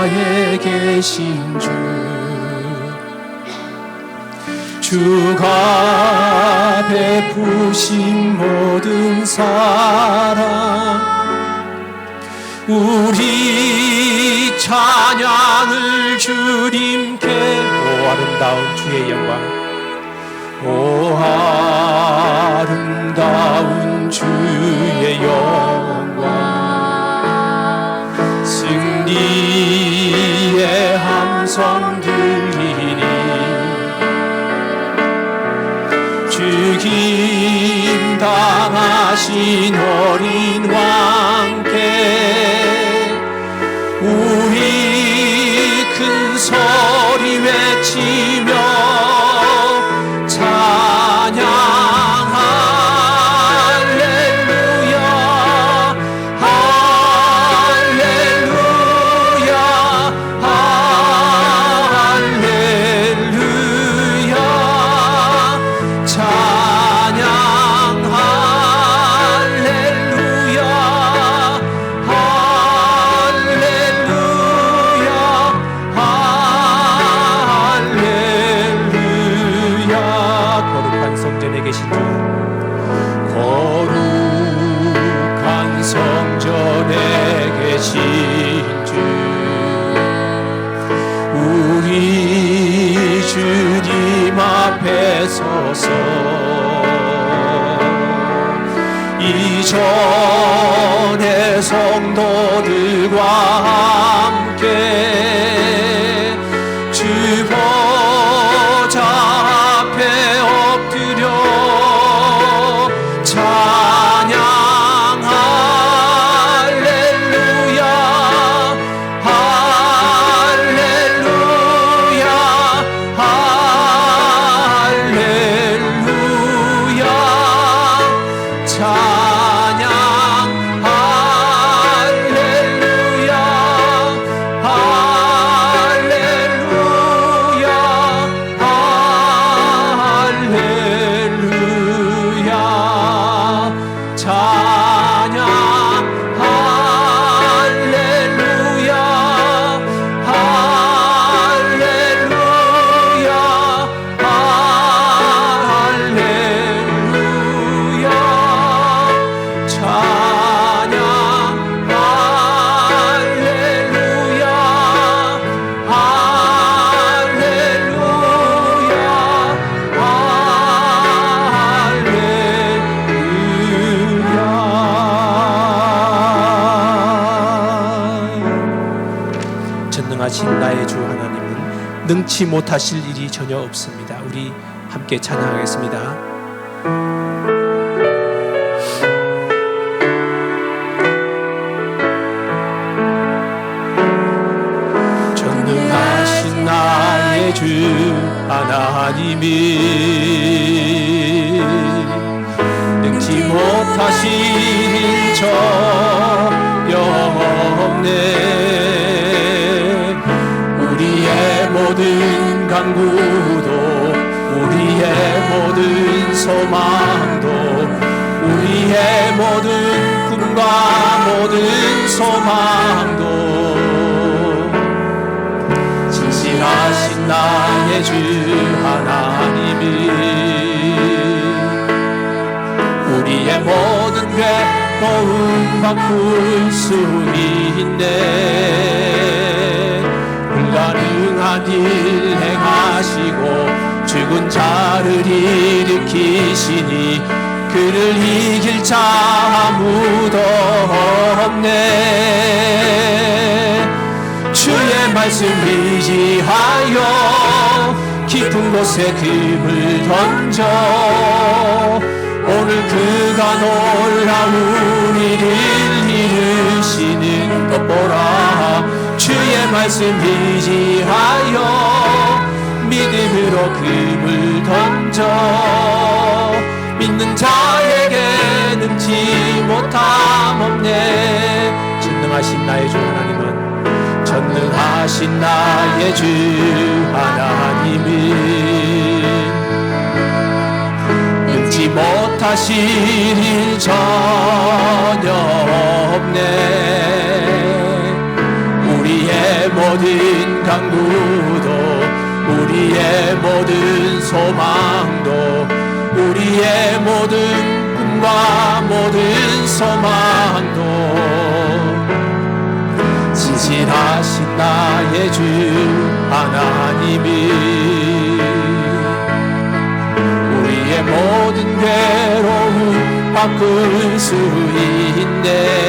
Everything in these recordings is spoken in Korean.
나에 계신 주가 베푸신 모든 사랑 우리 찬양을 주님께 오 아름다운 주의 영광 오 아름다운 주의 영광 승리의 함성 들리니 죽임 당하신 어린 왕께 우리 큰 소리 외치며 찬양 할렐루야 할렐루야 할렐루야 찬양 할렐루야 할렐루야 거룩한 성전에 계신 주 거룩한 성전에 계신 주 우리 주님 앞에 서서 이전의 성도들과 함께 주 보좌 앞에 엎드려 찬양 할렐루야 할렐루야 할렐루야 찬양 할렐루야 할렐루야 할렐루야 찬양 할렐루야 할렐루야 할렐루야 찬양 전능하신 나의 주 하나님은 능치 못하실 일이 전혀 없습니다. 우리 함께 찬양하겠습니다. 전능하신 나의 주 하나님이 능치 못하실 일 전혀 없네. 우리의 모든 간구도 우리의 모든 소망도 우리의 모든 꿈과 모든 소망도 진실하신 나의 주 하나님이 우리의 모든 괴로움 바꿀 수 있네. 불가능한 일 행하시고 죽은 자를 일으키시니 그를 이길 자 아무도 없네. 주의 말씀 의지하여 깊은 곳에 금을 던져 오늘 그가 놀라운 일을 이루시는 것 보라. 주의 말씀 의지하여 믿음으로 금을 던져 믿는 자에게 능치 못함 없네. 전능하신 나의 주 하나님은 전능하신 나의 주 하나님이 능치 못하실 일 전혀 없네. 우리 우리의 모든 강구도 우리의 모든 소망도 우리의 모든 꿈과 모든 소망도 신실하신 나의 주 하나님이 우리의 모든 괴로움 바꿀 수 있네.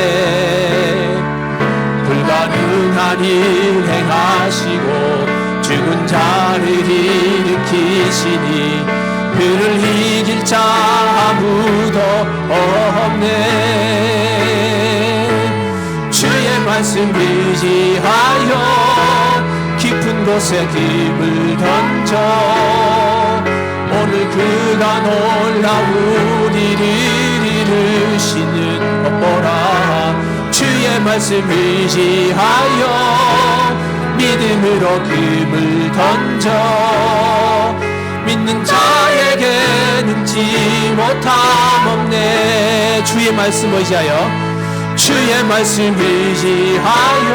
불가능한 일 행하시고 죽은 자를 일으키시니 그를 이길 자 아무도 없네. 주의 말씀 의지하여 깊은 곳에 힘을 던져 오늘 그가 놀라운 일을 이루시는 것 보라. 주의 말씀 의지하여 믿음으로 금을 던져 믿는 자에게 능치 못함 없네. 주의 말씀 의지하여 주의 말씀 의지하여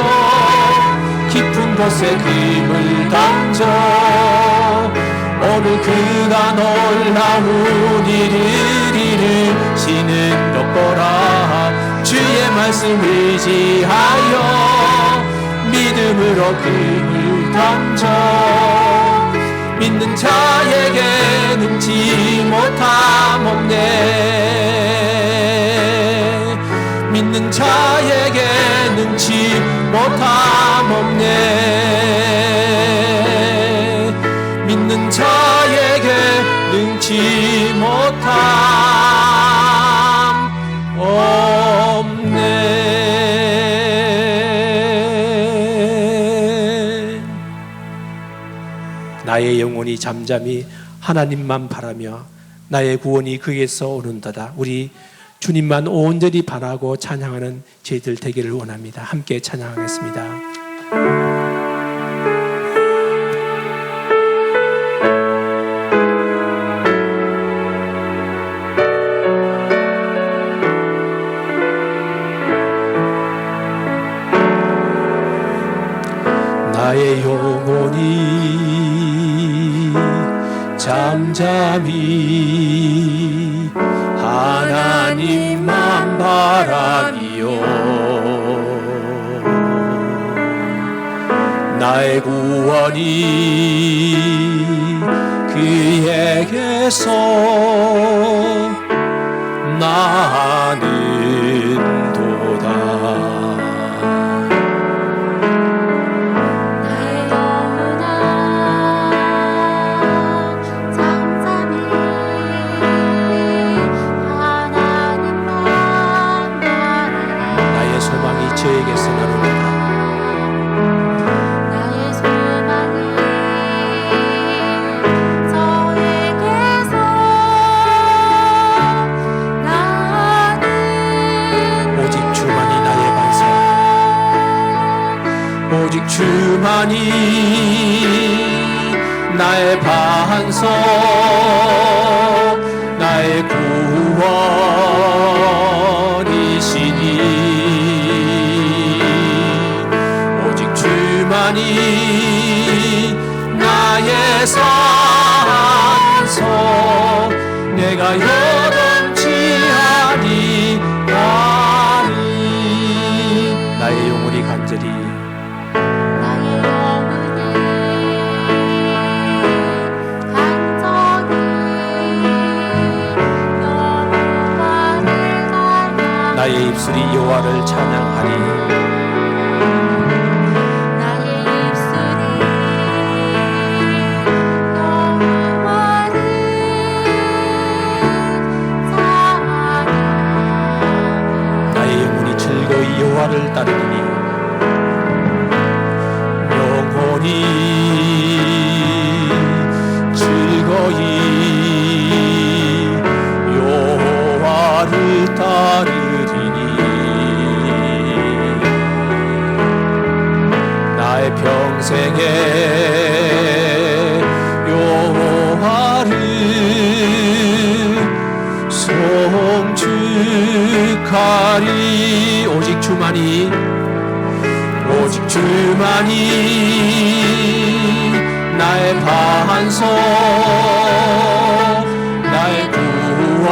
깊은 곳에 금을 던져 오늘 그가 놀라운 일을 이루시는 것 보라. 주의 말씀 의지하여 믿음으로 금을 던져 믿는 자에게 능치 못함 없네. 믿는 자에게 능치 못함 없네. 믿는 자에게 능치 못함 없네. 나의 영혼이 잠잠히 하나님만 바라며 나의 구원이 그에서 오는도다. 우리 주님만 온전히 바라고 찬양하는 저희들 되기를 원합니다. 함께 찬양하겠습니다. 나의 영혼이 잠잠히 하나님만 바라기요 나의 구원이 그에게서 나는 도다. 저에게서 나누리라. 나의 소망이 저에게서 나는 오직 주만이 나의 반석 오직 주만이 나의 반석 나의 구원이시니 주만이 나의 산소 내가 요동치하리라니. 나의 영혼이 간절히 나의 입술이 여호와를 찬양하리. 여호와를 따르니 영혼이 즐거이 여호와를 따르리니 나의 평생에 여호와를 송축하리. 오직 주만이 주만이 나의 반석, 나의 구원이시니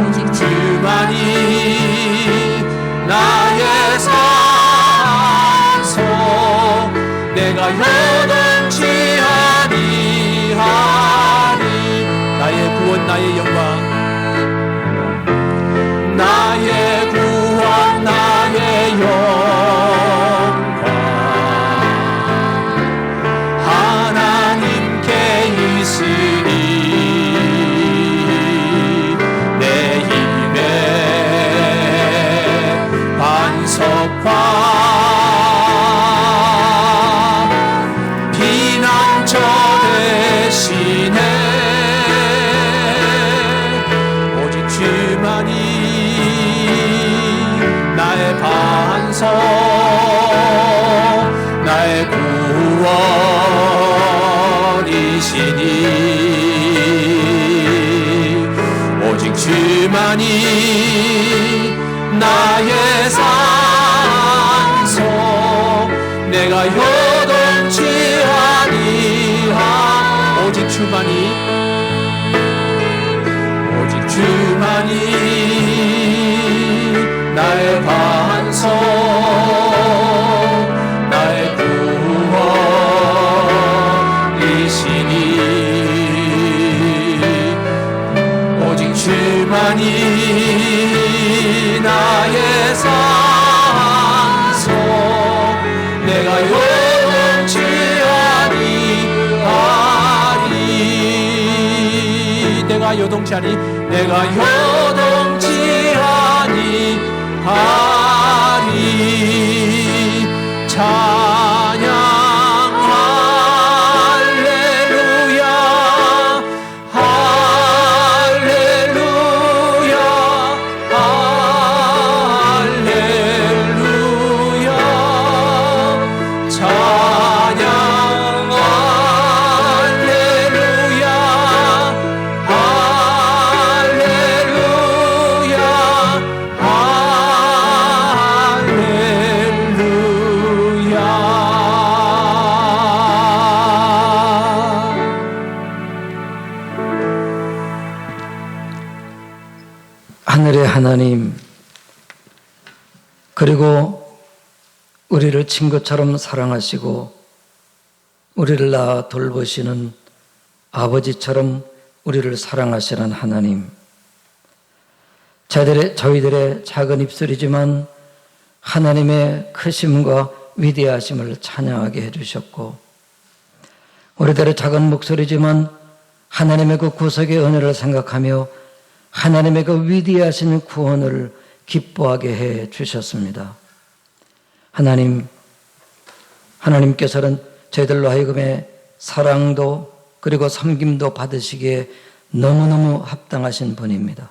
오직 주만이 나의 산소, 내가 요동치 아니하니. 나의 구원, 나의 영광, 나의 구원, 나의 영광 하나님께 있으니 내 힘의 반석과 피난처 되시네. 오직 주만이 나의 반석, 나의 구원이시니 오직 주만이 나의 산소, 내가 요동치 아니하. 오직 주만이, 오직 주만이 나의 반석, 나의 구원이시니 오직 주만이 나의 산소, 내가 요동치 아니하리. 내가 요동치 아니, 내가 요동치 아니하리. 찬양 할렐루야, 할렐루야, 할렐루야. 찬양 할렐루야, 할렐루야, 하늘의 하나님, 그리고 우리를 친구처럼 사랑하시고 우리를 낳아 돌보시는 아버지처럼 우리를 사랑하시는 하나님, 저희들의 작은 입술이지만 하나님의 크심과 위대하심을 찬양하게 해주셨고, 우리들의 작은 목소리지만 하나님의 그 구속의 은혜를 생각하며 하나님의 그 위대하신 구원을 기뻐하게 해 주셨습니다. 하나님께서는 저희들로 하여금의 사랑도 그리고 섬김도 받으시기에 너무너무 합당하신 분입니다.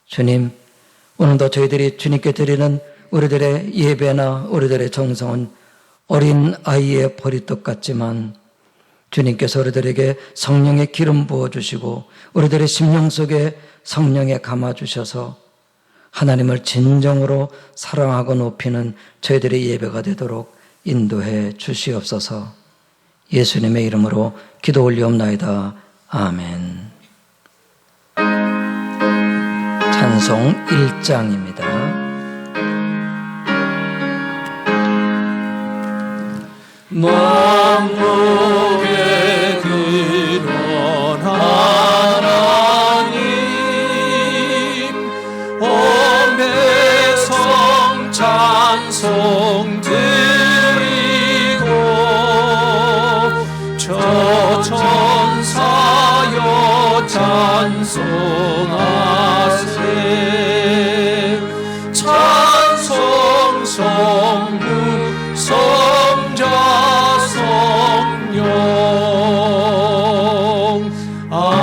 주님, 오늘도 저희들이 주님께 드리는 우리들의 예배나 우리들의 정성은 어린 아이의 보리떡 같지만 주님께서 우리들에게 성령의 기름 부어주시고 우리들의 심령 속에 성령에 감아주셔서 하나님을 진정으로 사랑하고 높이는 저희들의 예배가 되도록 인도해 주시옵소서. 예수님의 이름으로 기도 올리옵나이다. 아멘. 찬송 1장입니다. 만국의 근원 하나님, 온 백성 찬송 드리고 저 천사여 찬송하세. 찬송 성부 성자 성령 아멘.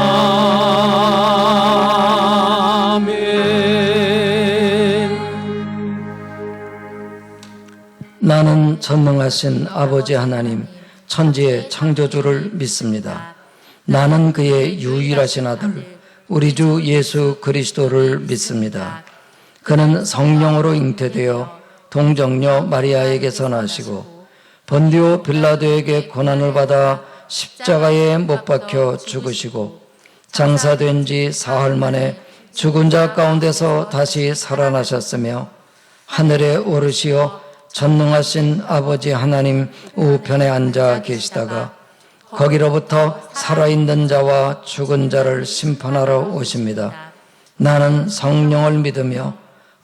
나는 전능하신 아버지 하나님 천지의 창조주를 믿습니다. 나는 그의 유일하신 아들 우리 주 예수 그리스도를 믿습니다. 그는 성령으로 잉태되어 동정녀 마리아에게서 나시고 본디오 빌라도에게 고난을 받아 십자가에 못 박혀 죽으시고 장사된 지 사흘 만에 죽은 자 가운데서 다시 살아나셨으며 하늘에 오르시어 전능하신 아버지 하나님 우편에 앉아 계시다가 거기로부터 살아있는 자와 죽은 자를 심판하러 오십니다. 나는 성령을 믿으며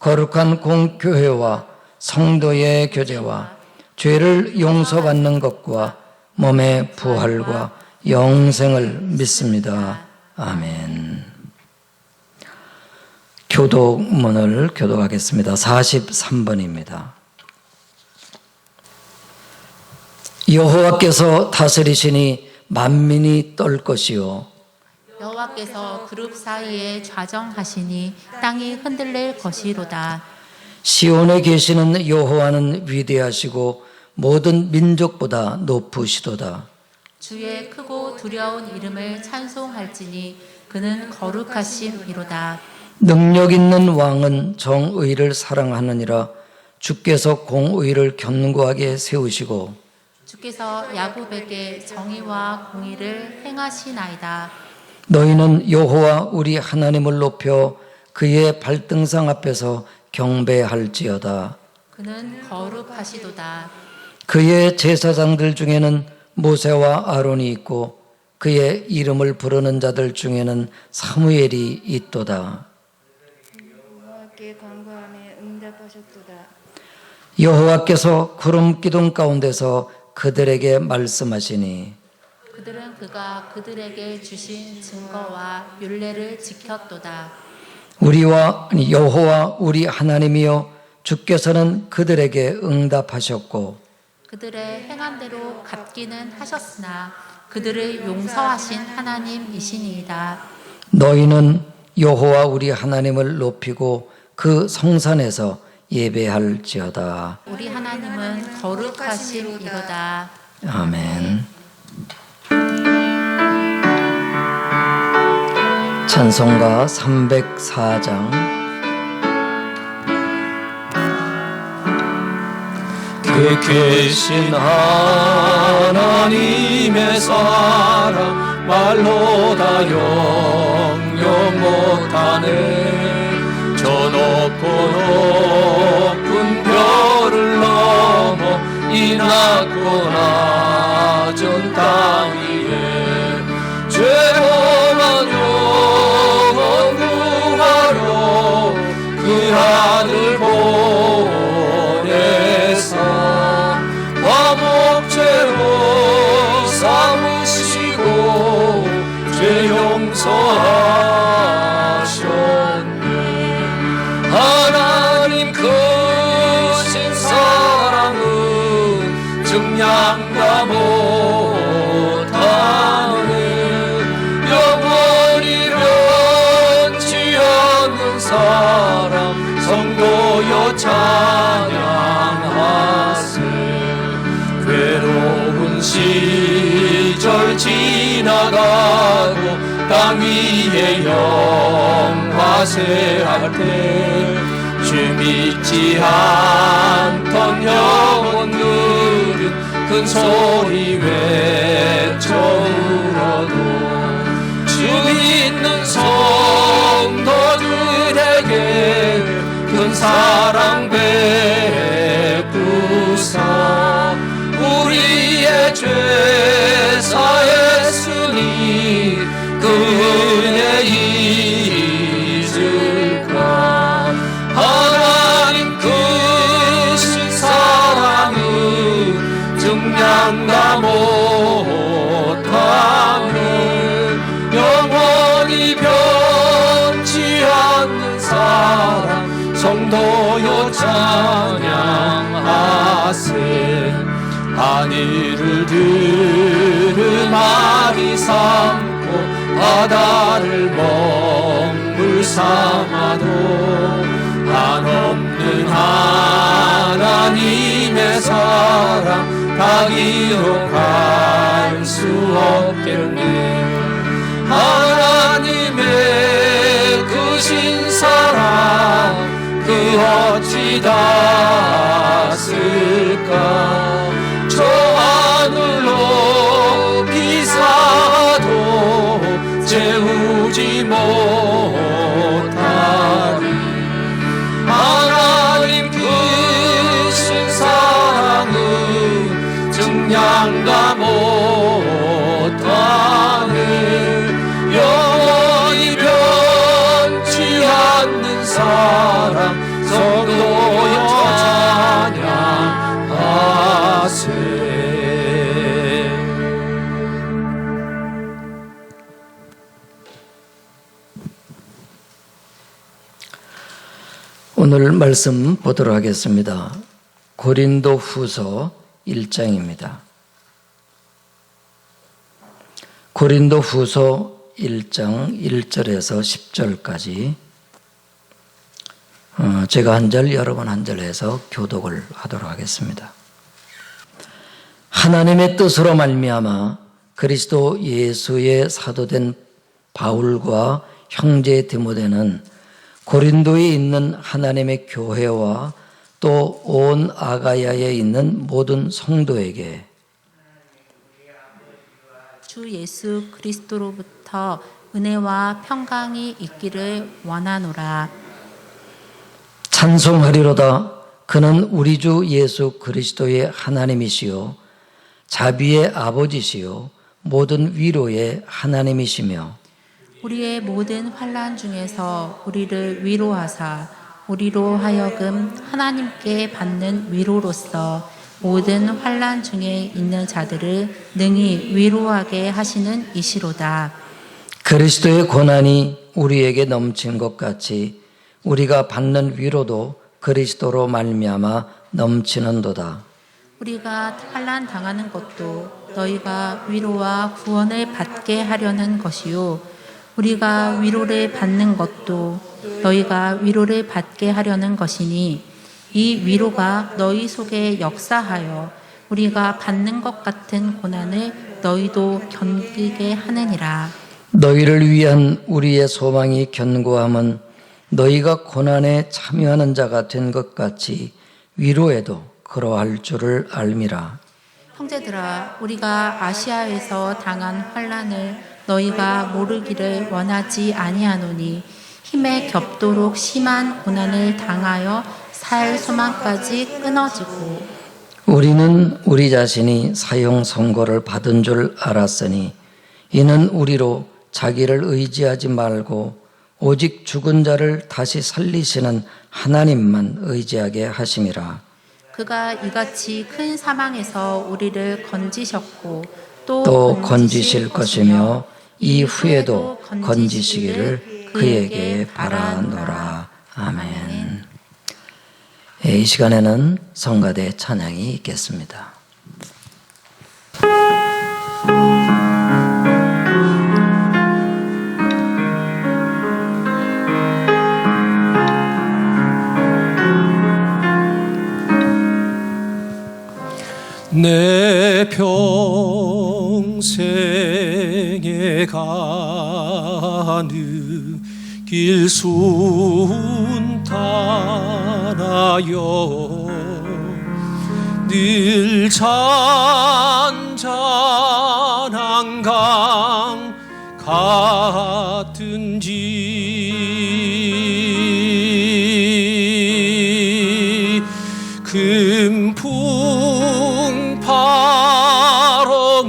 거룩한 공교회와 성도의 교제와 죄를 용서받는 것과 몸의 부활과 영생을 믿습니다. 아멘. 교독문을 교독하겠습니다. 43번입니다. 여호와께서 다스리시니 만민이 떨 것이요 여호와께서 그룹 사이에 좌정하시니 땅이 흔들릴 것이로다. 시온에 계시는 여호와는 위대하시고 모든 민족보다 높으시도다. 주의 크고 두려운 이름을 찬송할지니 그는 거룩하심이로다. 능력 있는 왕은 정의를 사랑하느니라. 주께서 공의를 견고하게 세우시고 주께서 야곱에게 정의와 공의를 행하시나이다. 너희는 여호와 우리 하나님을 높여 그의 발등상 앞에서 경배할지어다. 그는 거룩하시도다. 그의 제사장들 중에는 모세와 아론이 있고 그의 이름을 부르는 자들 중에는 사무엘이 있도다. 여호와께 간구하매 응답하셨도다. 여호와께서 구름 기둥 가운데서 그들에게 말씀하시니 그들은 그가 그들에게 주신 증거와 율례를 지켰도다. 우리와 여호와 우리 하나님이여 주께서는 그들에게 응답하셨고 그들의 행한 대로 갚기는 하셨으나 그들을 용서하신 하나님이시니이다. 너희는 여호와 우리 하나님을 높이고 그 성산에서 예배할지어다. 우리 하나님은 거룩하심이로다. 아멘. 찬송가 304장. 계신 하나님의 사랑 말로 다 영영 못하네. 저 높고 높은 별을 넘어 이 낮고 낮은 땅 위에 죄범한 영혼 구하러 그 아들 보내서 화목제로 삼으시고 죄 용서하셨네. 하나님 크신 사랑은 증량다 못하네. 영원히 변치 않는 사랑 성도여 찬양하세. 괴로운 시절 지나가고 땅 위에 영화세할 때 주 믿지 않던 영혼들은 큰 소리 외쳐 울어도 주 믿는 성도들에게 큰 사랑 베푸사 우리의 죄 사했으니 그 은혜 잊을까. 하나님 크신 사랑은 증량다 못하는 영원히 변치 않는 사랑 성도여 찬양하세. 하늘을 들음하리 삼고 바다를 먹물 삼아도 한없는 하나님의 사랑 다 기록할 수 없겠네. 하나님의 어찌 닿았을까 저 하늘로 비사도 채우지 못하리 하나님 크신 사랑은 증량가 못하는 영원히 변치 않는 사랑 성도여 찬양하세. 오늘 말씀 보도록 하겠습니다. 고린도 후서 1장입니다. 고린도 후서 1장 1절에서 10절까지 제가 한 절, 여러분 한 절 해서 교독을 하도록 하겠습니다. 하나님의 뜻으로 말미암아 그리스도 예수의 사도된 바울과 형제 디모데는 고린도에 있는 하나님의 교회와 또 온 아가야에 있는 모든 성도에게 주 예수 그리스도로부터 은혜와 평강이 있기를 원하노라. 찬송하리로다. 그는 우리 주 예수 그리스도의 하나님이시요 자비의 아버지시요 모든 위로의 하나님이시며 우리의 모든 환난 중에서 우리를 위로하사 우리로 하여금 하나님께 받는 위로로서 모든 환난 중에 있는 자들을 능히 위로하게 하시는 이시로다. 그리스도의 고난이 우리에게 넘친 것 같이 우리가 받는 위로도 그리스도로 말미암아 넘치는도다. 우리가 환난 당하는 것도 너희가 위로와 구원을 받게 하려는 것이요 우리가 위로를 받는 것도 너희가 위로를 받게 하려는 것이니 이 위로가 너희 속에 역사하여 우리가 받는 것 같은 고난을 너희도 견디게 하느니라. 너희를 위한 우리의 소망이 견고함은 너희가 고난에 참여하는 자가 된 것 같이 위로에도 그러할 줄을 알미라. 형제들아, 우리가 아시아에서 당한 환난을 너희가 모르기를 원하지 아니하노니 힘에 겹도록 심한 고난을 당하여 살 소망까지 끊어지고 우리는 우리 자신이 사형 선고를 받은 줄 알았으니 이는 우리로 자기를 의지하지 말고 오직 죽은 자를 다시 살리시는 하나님만 의지하게 하심이라. 그가 이같이 큰 사망에서 우리를 건지셨고 또 건지실 것이며 이후에도 건지시기를 그에게 바라노라. 아멘. 이 시간에는 성가대 찬양이 있겠습니다. 내 평생에 가는 길 순탄하여 늘 잔잔한 강 같은지 금풍 바로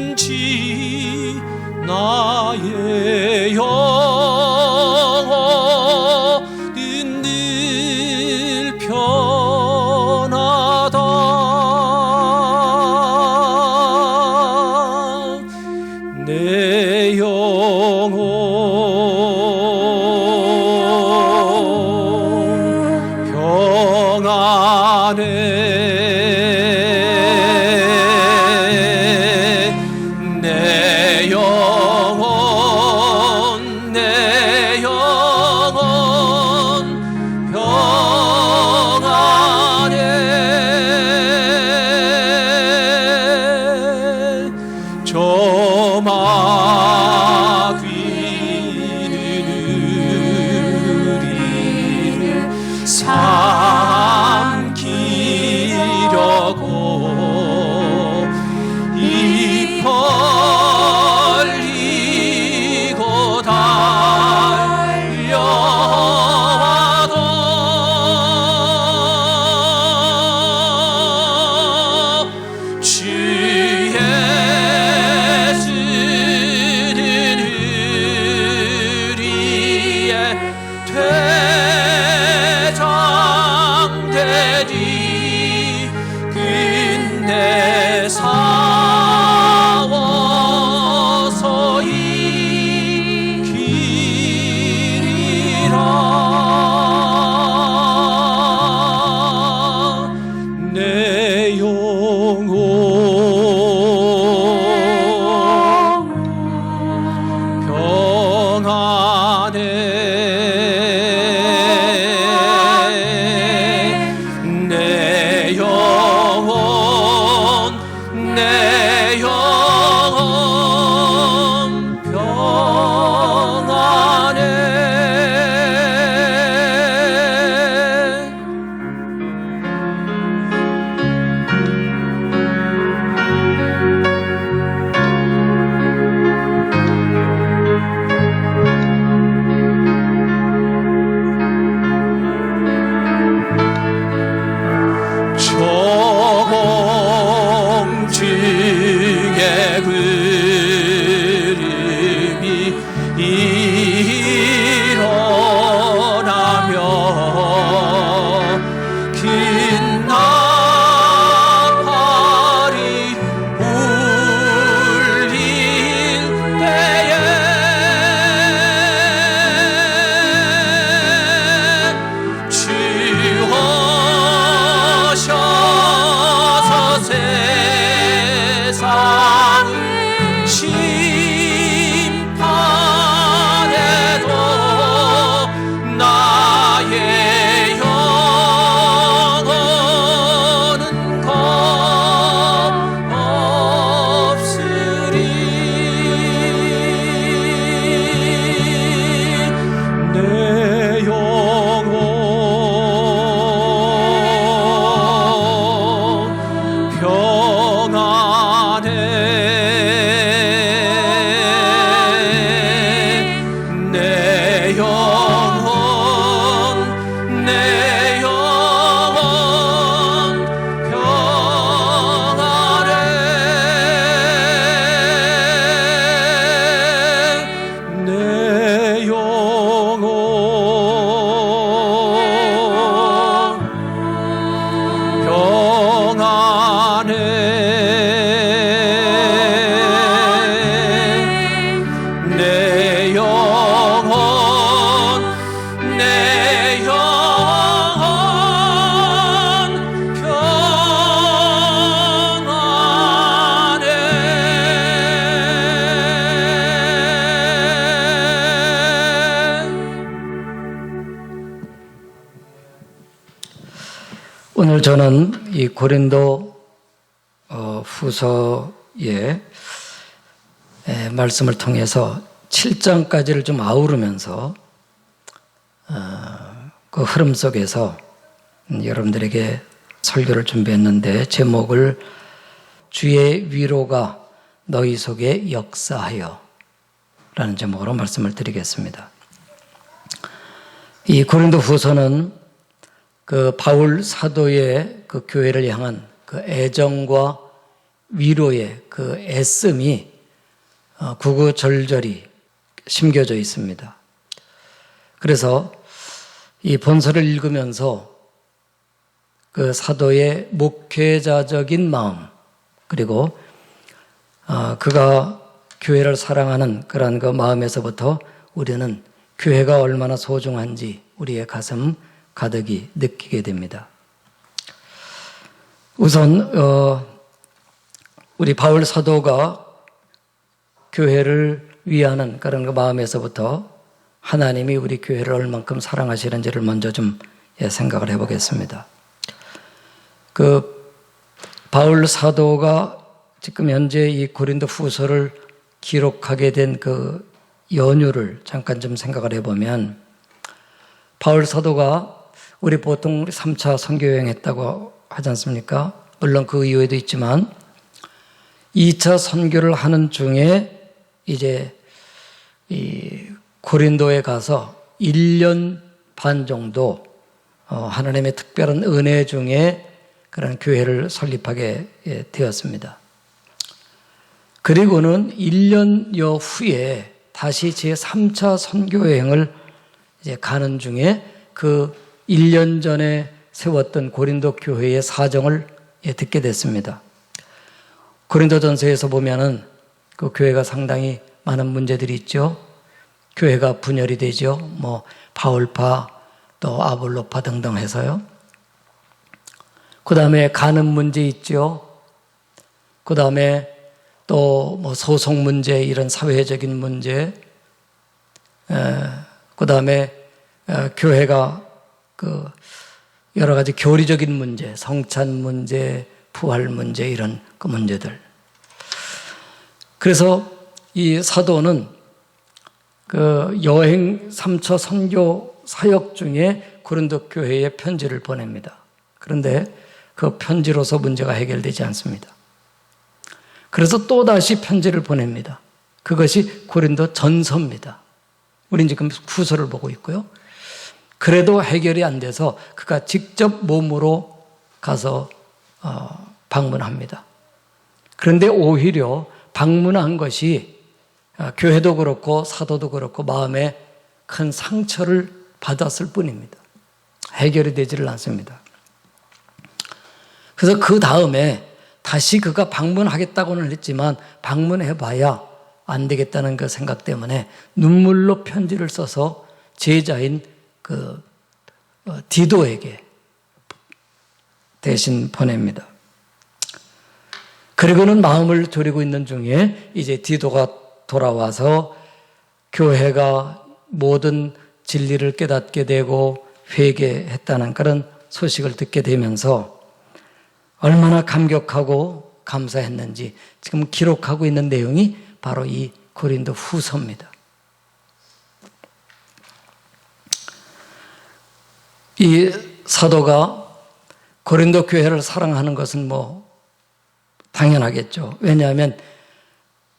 무섭거려든지 나의 영혼은 늘 편하다. 내 영혼 내 영혼 평안해. 저만 내 영혼 내 영혼 평안해. 정중의 그림이 일어나며 긴 나팔이 울릴 때에 주어셔서 세상을 심판해도 나의 영혼은 겁없으리. 내 영혼 평안해. 내 영혼 내 영혼 평안해. 내 영혼 평안해. 내 영혼 내 영혼 평안해. 오늘 저는 이 고린도 후서의 말씀을 통해서 7장까지를 좀 아우르면서 그 흐름 속에서 여러분들에게 설교를 준비했는데, 제목을 주의 위로가 너희 속에 역사하여 라는 제목으로 말씀을 드리겠습니다. 이 고린도 후서는 그 바울 사도의 그 교회를 향한 그 애정과 위로의 그 애씀이 구구절절히 심겨져 있습니다. 그래서 이 본서를 읽으면서 그 사도의 목회자적인 마음, 그리고 그가 교회를 사랑하는 그런 그 마음에서부터 우리는 교회가 얼마나 소중한지 우리의 가슴 가득히 느끼게 됩니다. 우선 우리 바울 사도가 교회를 위하는 그런 그 마음에서부터 하나님이 우리 교회를 얼만큼 사랑하시는지를 먼저 좀 생각을 해보겠습니다. 그 바울 사도가 지금 현재 이 고린도 후서를 기록하게 된 그 연유를 잠깐 좀 생각을 해보면, 바울 사도가 우리 보통 3차 선교여행 했다고 하지 않습니까? 물론 그 이후에도 있지만 2차 선교를 하는 중에 이제 이 고린도에 가서 1년 반 정도 하나님의 특별한 은혜 중에 그런 교회를 설립하게 되었습니다. 그리고는 1년여 후에 다시 제3차 선교여행을 이제 가는 중에 그 1년 전에 세웠던 고린도 교회의 사정을 듣게 됐습니다. 고린도전서에서 보면은 그 교회가 상당히 많은 문제들이 있죠. 교회가 분열이 되죠. 뭐 바울파 또 아볼로파 등등 해서요. 그 다음에 간음 문제 있죠. 그 다음에 또 뭐 소송 문제, 이런 사회적인 문제, 그다음에 교회가 그 여러 가지 교리적인 문제, 성찬 문제, 부활 문제 이런 그 문제들. 그래서 이 사도는 그 여행 3차 선교 사역 중에 고린도 교회에 편지를 보냅니다. 그런데 그 편지로서 문제가 해결되지 않습니다. 그래서 또다시 편지를 보냅니다. 그것이 고린도 전서입니다. 우리는 지금 후서를 보고 있고요. 그래도 해결이 안 돼서 그가 직접 몸으로 가서 방문합니다. 그런데 오히려 방문한 것이 교회도 그렇고 사도도 그렇고 마음에 큰 상처를 받았을 뿐입니다. 해결이 되지를 않습니다. 그래서 그 다음에 다시 그가 방문하겠다고는 했지만 방문해봐야 안 되겠다는 그 생각 때문에 눈물로 편지를 써서 제자인 그 디도에게 대신 보냅니다. 그리고는 마음을 졸이고 있는 중에 이제 디도가 돌아와서 교회가 모든 진리를 깨닫게 되고 회개했다는 그런 소식을 듣게 되면서 얼마나 감격하고 감사했는지 지금 기록하고 있는 내용이 바로 이 고린도 후서입니다. 이 사도가 고린도 교회를 사랑하는 것은 뭐 당연하겠죠. 왜냐하면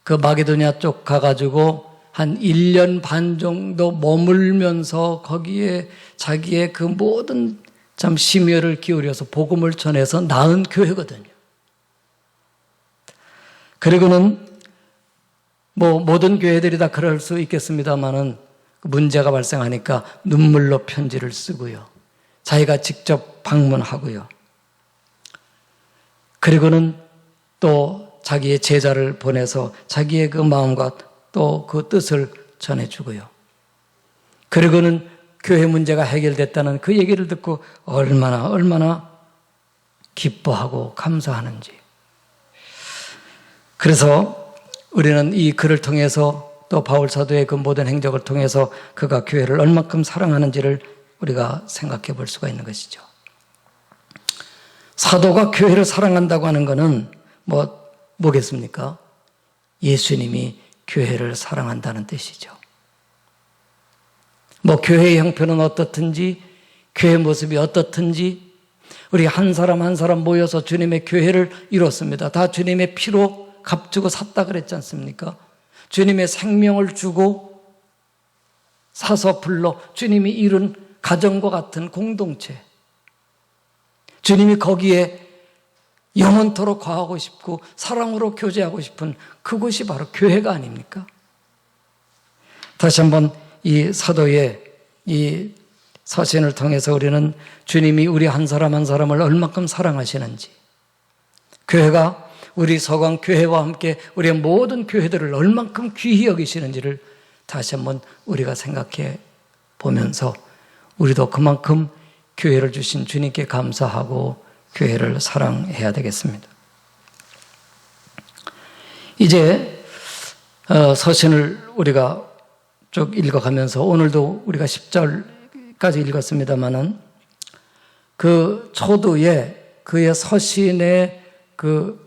그 마게도냐 쪽 가가지고 한 1년 반 정도 머물면서 거기에 자기의 그 모든 참 심혈을 기울여서 복음을 전해서 낳은 교회거든요. 그리고는 뭐 모든 교회들이 다 그럴 수 있겠습니다만은 문제가 발생하니까 눈물로 편지를 쓰고요. 자기가 직접 방문하고요. 그리고는 또 자기의 제자를 보내서 자기의 그 마음과 또 그 뜻을 전해주고요. 그리고는 교회 문제가 해결됐다는 그 얘기를 듣고 얼마나 기뻐하고 감사하는지. 그래서 우리는 이 글을 통해서 또 바울 사도의 그 모든 행적을 통해서 그가 교회를 얼마큼 사랑하는지를 우리가 생각해 볼 수가 있는 것이죠. 사도가 교회를 사랑한다고 하는 것은 뭐겠습니까? 예수님이 교회를 사랑한다는 뜻이죠. 뭐 교회의 형편은 어떻든지 교회 모습이 어떻든지 우리 한 사람 한 사람 모여서 주님의 교회를 이뤘습니다. 다 주님의 피로 값주고 샀다 그랬지 않습니까? 주님의 생명을 주고 사서 불러 주님이 이룬 가정과 같은 공동체. 주님이 거기에 영원토록 거하고 싶고 사랑으로 교제하고 싶은 그곳이 바로 교회가 아닙니까? 다시 한번 이 사도의 이 서신을 통해서 우리는 주님이 우리 한 사람 한 사람을 얼마큼 사랑하시는지, 교회가 우리 서강 교회와 함께 우리의 모든 교회들을 얼만큼 귀히 여기시는지를 다시 한번 우리가 생각해 보면서 우리도 그만큼 교회를 주신 주님께 감사하고 교회를 사랑해야 되겠습니다. 이제 서신을 우리가 쭉 읽어가면서 오늘도 우리가 10절까지 읽었습니다마는 그 초두에 그의 서신의 그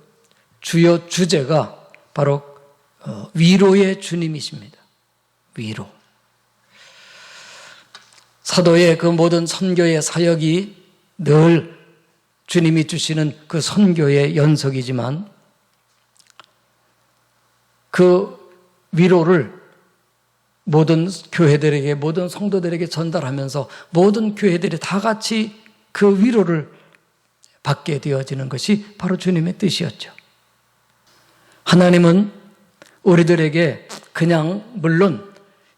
주요 주제가 바로 위로의 주님이십니다. 위로. 사도의 그 모든 선교의 사역이 늘 주님이 주시는 그 선교의 연속이지만 그 위로를 모든 교회들에게, 모든 성도들에게 전달하면서 모든 교회들이 다 같이 그 위로를 받게 되어지는 것이 바로 주님의 뜻이었죠. 하나님은 우리들에게 그냥 물론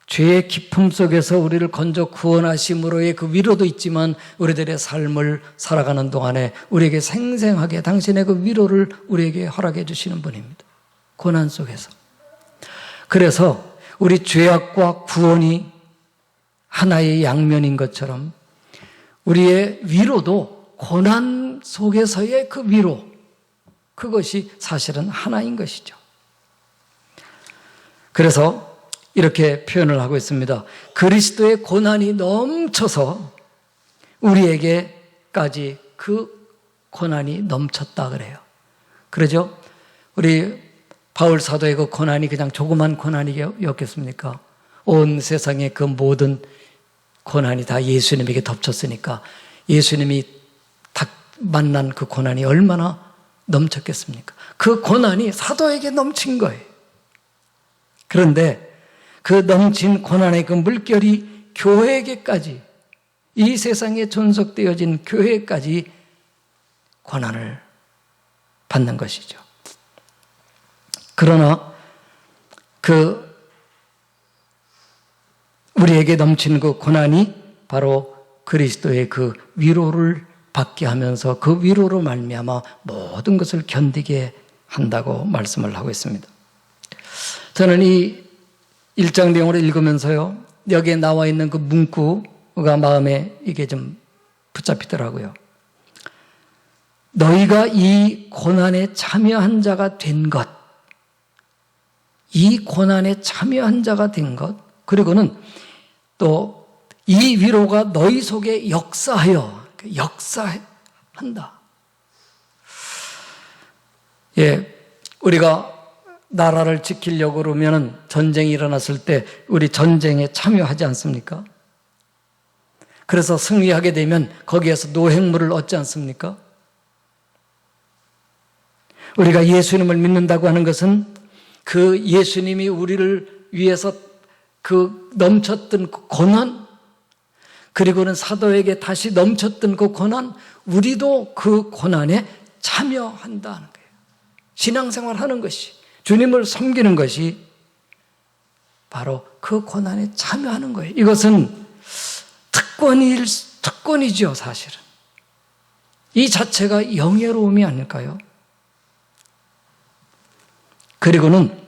죄의 깊음 속에서 우리를 건져 구원하심으로의 그 위로도 있지만 우리들의 삶을 살아가는 동안에 우리에게 생생하게 당신의 그 위로를 우리에게 허락해 주시는 분입니다. 고난 속에서. 그래서 우리 죄악과 구원이 하나의 양면인 것처럼 우리의 위로도 고난 속에서의 그 위로, 그것이 사실은 하나인 것이죠. 그래서 이렇게 표현을 하고 있습니다. 그리스도의 고난이 넘쳐서 우리에게까지 그 고난이 넘쳤다 그래요. 그러죠? 우리 바울 사도의 그 고난이 그냥 조그만 고난이었겠습니까? 온 세상의 그 모든 고난이 다 예수님에게 덮쳤으니까 예수님이 딱 만난 그 고난이 얼마나 넘쳤겠습니까? 그 고난이 사도에게 넘친 거예요. 그런데 그 넘친 고난의 그 물결이 교회에게까지, 이 세상에 존속되어진 교회까지 고난을 받는 것이죠. 그러나 우리에게 넘친 그 고난이 바로 그리스도의 그 위로를 받게 하면서 그 위로로 말미암아 모든 것을 견디게 한다고 말씀을 하고 있습니다. 저는 이 1장 내용을 읽으면서요, 여기에 나와 있는 그 문구가 마음에 이게 좀 붙잡히더라고요. 너희가 이 고난에 참여한 자가 된 것, 이 고난에 참여한 자가 된 것, 그리고는 또 이 위로가 너희 속에 역사한다. 예, 우리가 나라를 지키려고 그러면 전쟁이 일어났을 때 우리 전쟁에 참여하지 않습니까? 그래서 승리하게 되면 거기에서 노획물을 얻지 않습니까? 우리가 예수님을 믿는다고 하는 것은 그 예수님이 우리를 위해서 그 넘쳤던 그 고난, 그리고는 사도에게 다시 넘쳤던 그 고난, 우리도 그 고난에 참여한다는 거예요. 신앙생활 하는 것이, 주님을 섬기는 것이 바로 그 고난에 참여하는 거예요. 이것은 특권이죠, 사실은. 이 자체가 영예로움이 아닐까요? 그리고는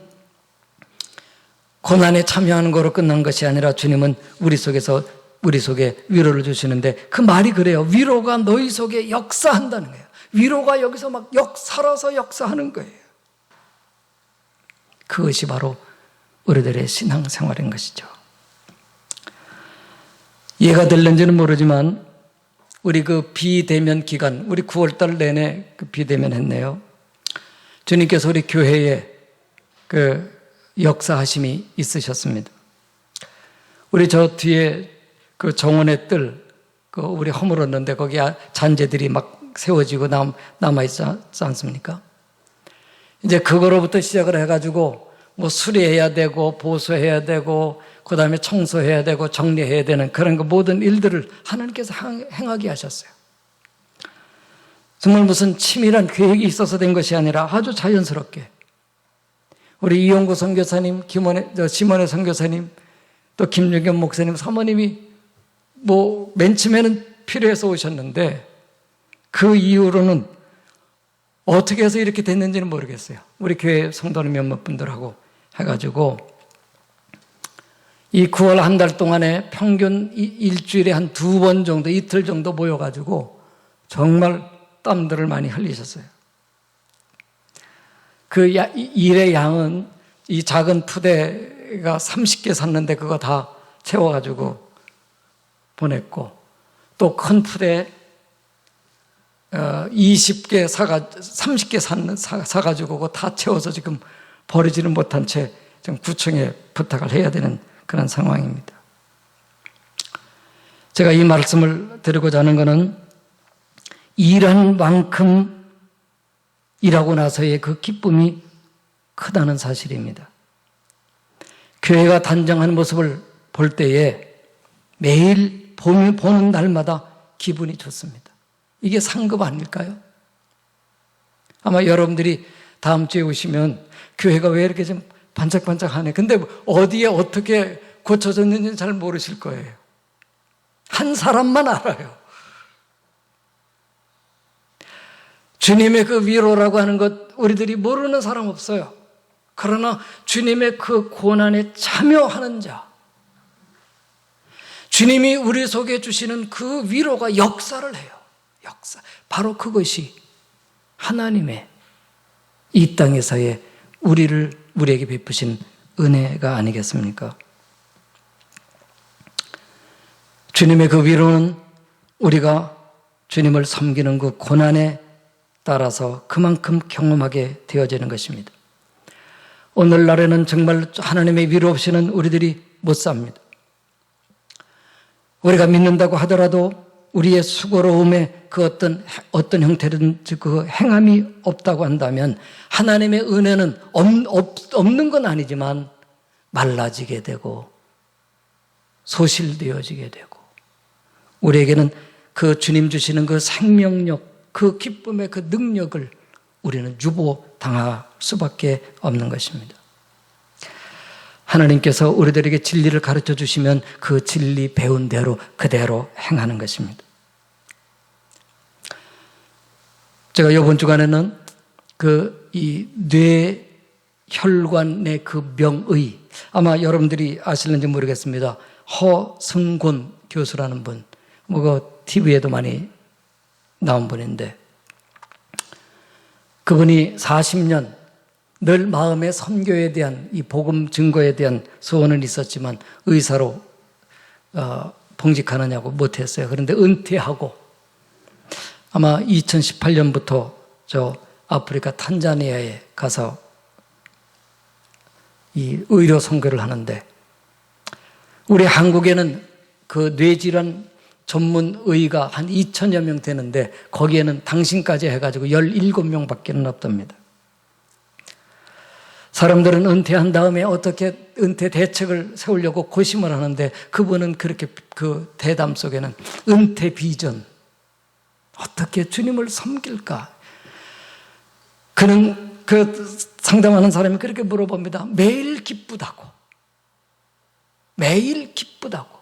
고난에 참여하는 거로 끝난 것이 아니라 주님은 우리 속에 위로를 주시는데, 그 말이 그래요. 위로가 너희 속에 역사한다는 거예요. 위로가 여기서 막 살아서 역사하는 거예요. 그것이 바로 우리들의 신앙생활인 것이죠. 이해가 될는지는 모르지만 우리 그 비대면 기간, 우리 9월달 내내 그 비대면 했네요. 주님께서 우리 교회에 그 역사하심이 있으셨습니다. 우리 저 뒤에 그 정원의 뜰, 그 우리 허물었는데 거기 잔재들이 막 세워지고 남아있지 않습니까? 이제 그거로부터 시작을 해가지고 뭐 수리해야 되고 보수해야 되고 그 다음에 청소해야 되고 정리해야 되는 그런 그 모든 일들을 하나님께서 행하게 하셨어요. 정말 무슨 치밀한 계획이 있어서 된 것이 아니라 아주 자연스럽게 우리 이용구 선교사님, 심원의 선교사님, 또 김유겸 목사님, 사모님이 뭐 맨 처음에는 필요해서 오셨는데 그 이후로는 어떻게 해서 이렇게 됐는지는 모르겠어요. 우리 교회 성도는 몇몇 분들하고 해가지고 이 9월 한 달 동안에 평균 일주일에 한 2번 정도, 이틀 정도 모여가지고 정말 땀들을 많이 흘리셨어요. 그 일의 양은 이 작은 푸대가 30개 샀는데 그거 다 채워가지고 보냈고, 또 큰 푸대 20개 30개 사가지고 그거 다 채워서 지금 버리지는 못한 채 지금 구청에 부탁을 해야 되는 그런 상황입니다. 제가 이 말씀을 드리고자 하는 것은 일한 만큼 일하고 나서의 그 기쁨이 크다는 사실입니다. 교회가 단장하는 모습을 볼 때에 매일 보는 날마다 기분이 좋습니다. 이게 상급 아닐까요? 아마 여러분들이 다음 주에 오시면 교회가 왜 이렇게 좀 반짝반짝하네. 근데 어디에 어떻게 고쳐졌는지는 잘 모르실 거예요. 한 사람만 알아요. 주님의 그 위로라고 하는 것 우리들이 모르는 사람 없어요. 그러나 주님의 그 고난에 참여하는 자, 주님이 우리 속에 주시는 그 위로가 역사를 해요. 역사. 바로 그것이 하나님의 이 땅에서의 우리에게 베푸신 은혜가 아니겠습니까? 주님의 그 위로는 우리가 주님을 섬기는 그 고난에 따라서 그만큼 경험하게 되어지는 것입니다. 오늘날에는 정말 하나님의 위로 없이는 우리들이 못 삽니다. 우리가 믿는다고 하더라도 우리의 수고로움에 그 어떤 형태든지 그 행함이 없다고 한다면 하나님의 은혜는 없는 건 아니지만 말라지게 되고 소실되어지게 되고 우리에게는 그 주님 주시는 그 생명력, 그 기쁨의 그 능력을 우리는 유보당할 수밖에 없는 것입니다. 하나님께서 우리들에게 진리를 가르쳐 주시면 그 진리 배운 대로 그대로 행하는 것입니다. 제가 이번 주간에는 이 뇌혈관의 그 명의, 아마 여러분들이 아실는지 모르겠습니다. 허승곤 교수라는 분, 그 TV에도 많이 나온 분인데, 그분이 40년 늘 마음의 선교에 대한 이 복음 증거에 대한 소원은 있었지만 의사로 봉직하느냐고 못했어요. 그런데 은퇴하고 아마 2018년부터 저 아프리카 탄자니아에 가서 이 의료 선교를 하는데, 우리 한국에는 그 뇌질환 전문 의가 한 2,000여 명 되는데 거기에는 당신까지 해가지고 17명밖에 없답니다. 사람들은 은퇴한 다음에 어떻게 은퇴 대책을 세우려고 고심을 하는데 그분은 그렇게 그 대담 속에는 은퇴 비전, 어떻게 주님을 섬길까? 그는 그 상담하는 사람이 그렇게 물어봅니다. 매일 기쁘다고. 매일 기쁘다고.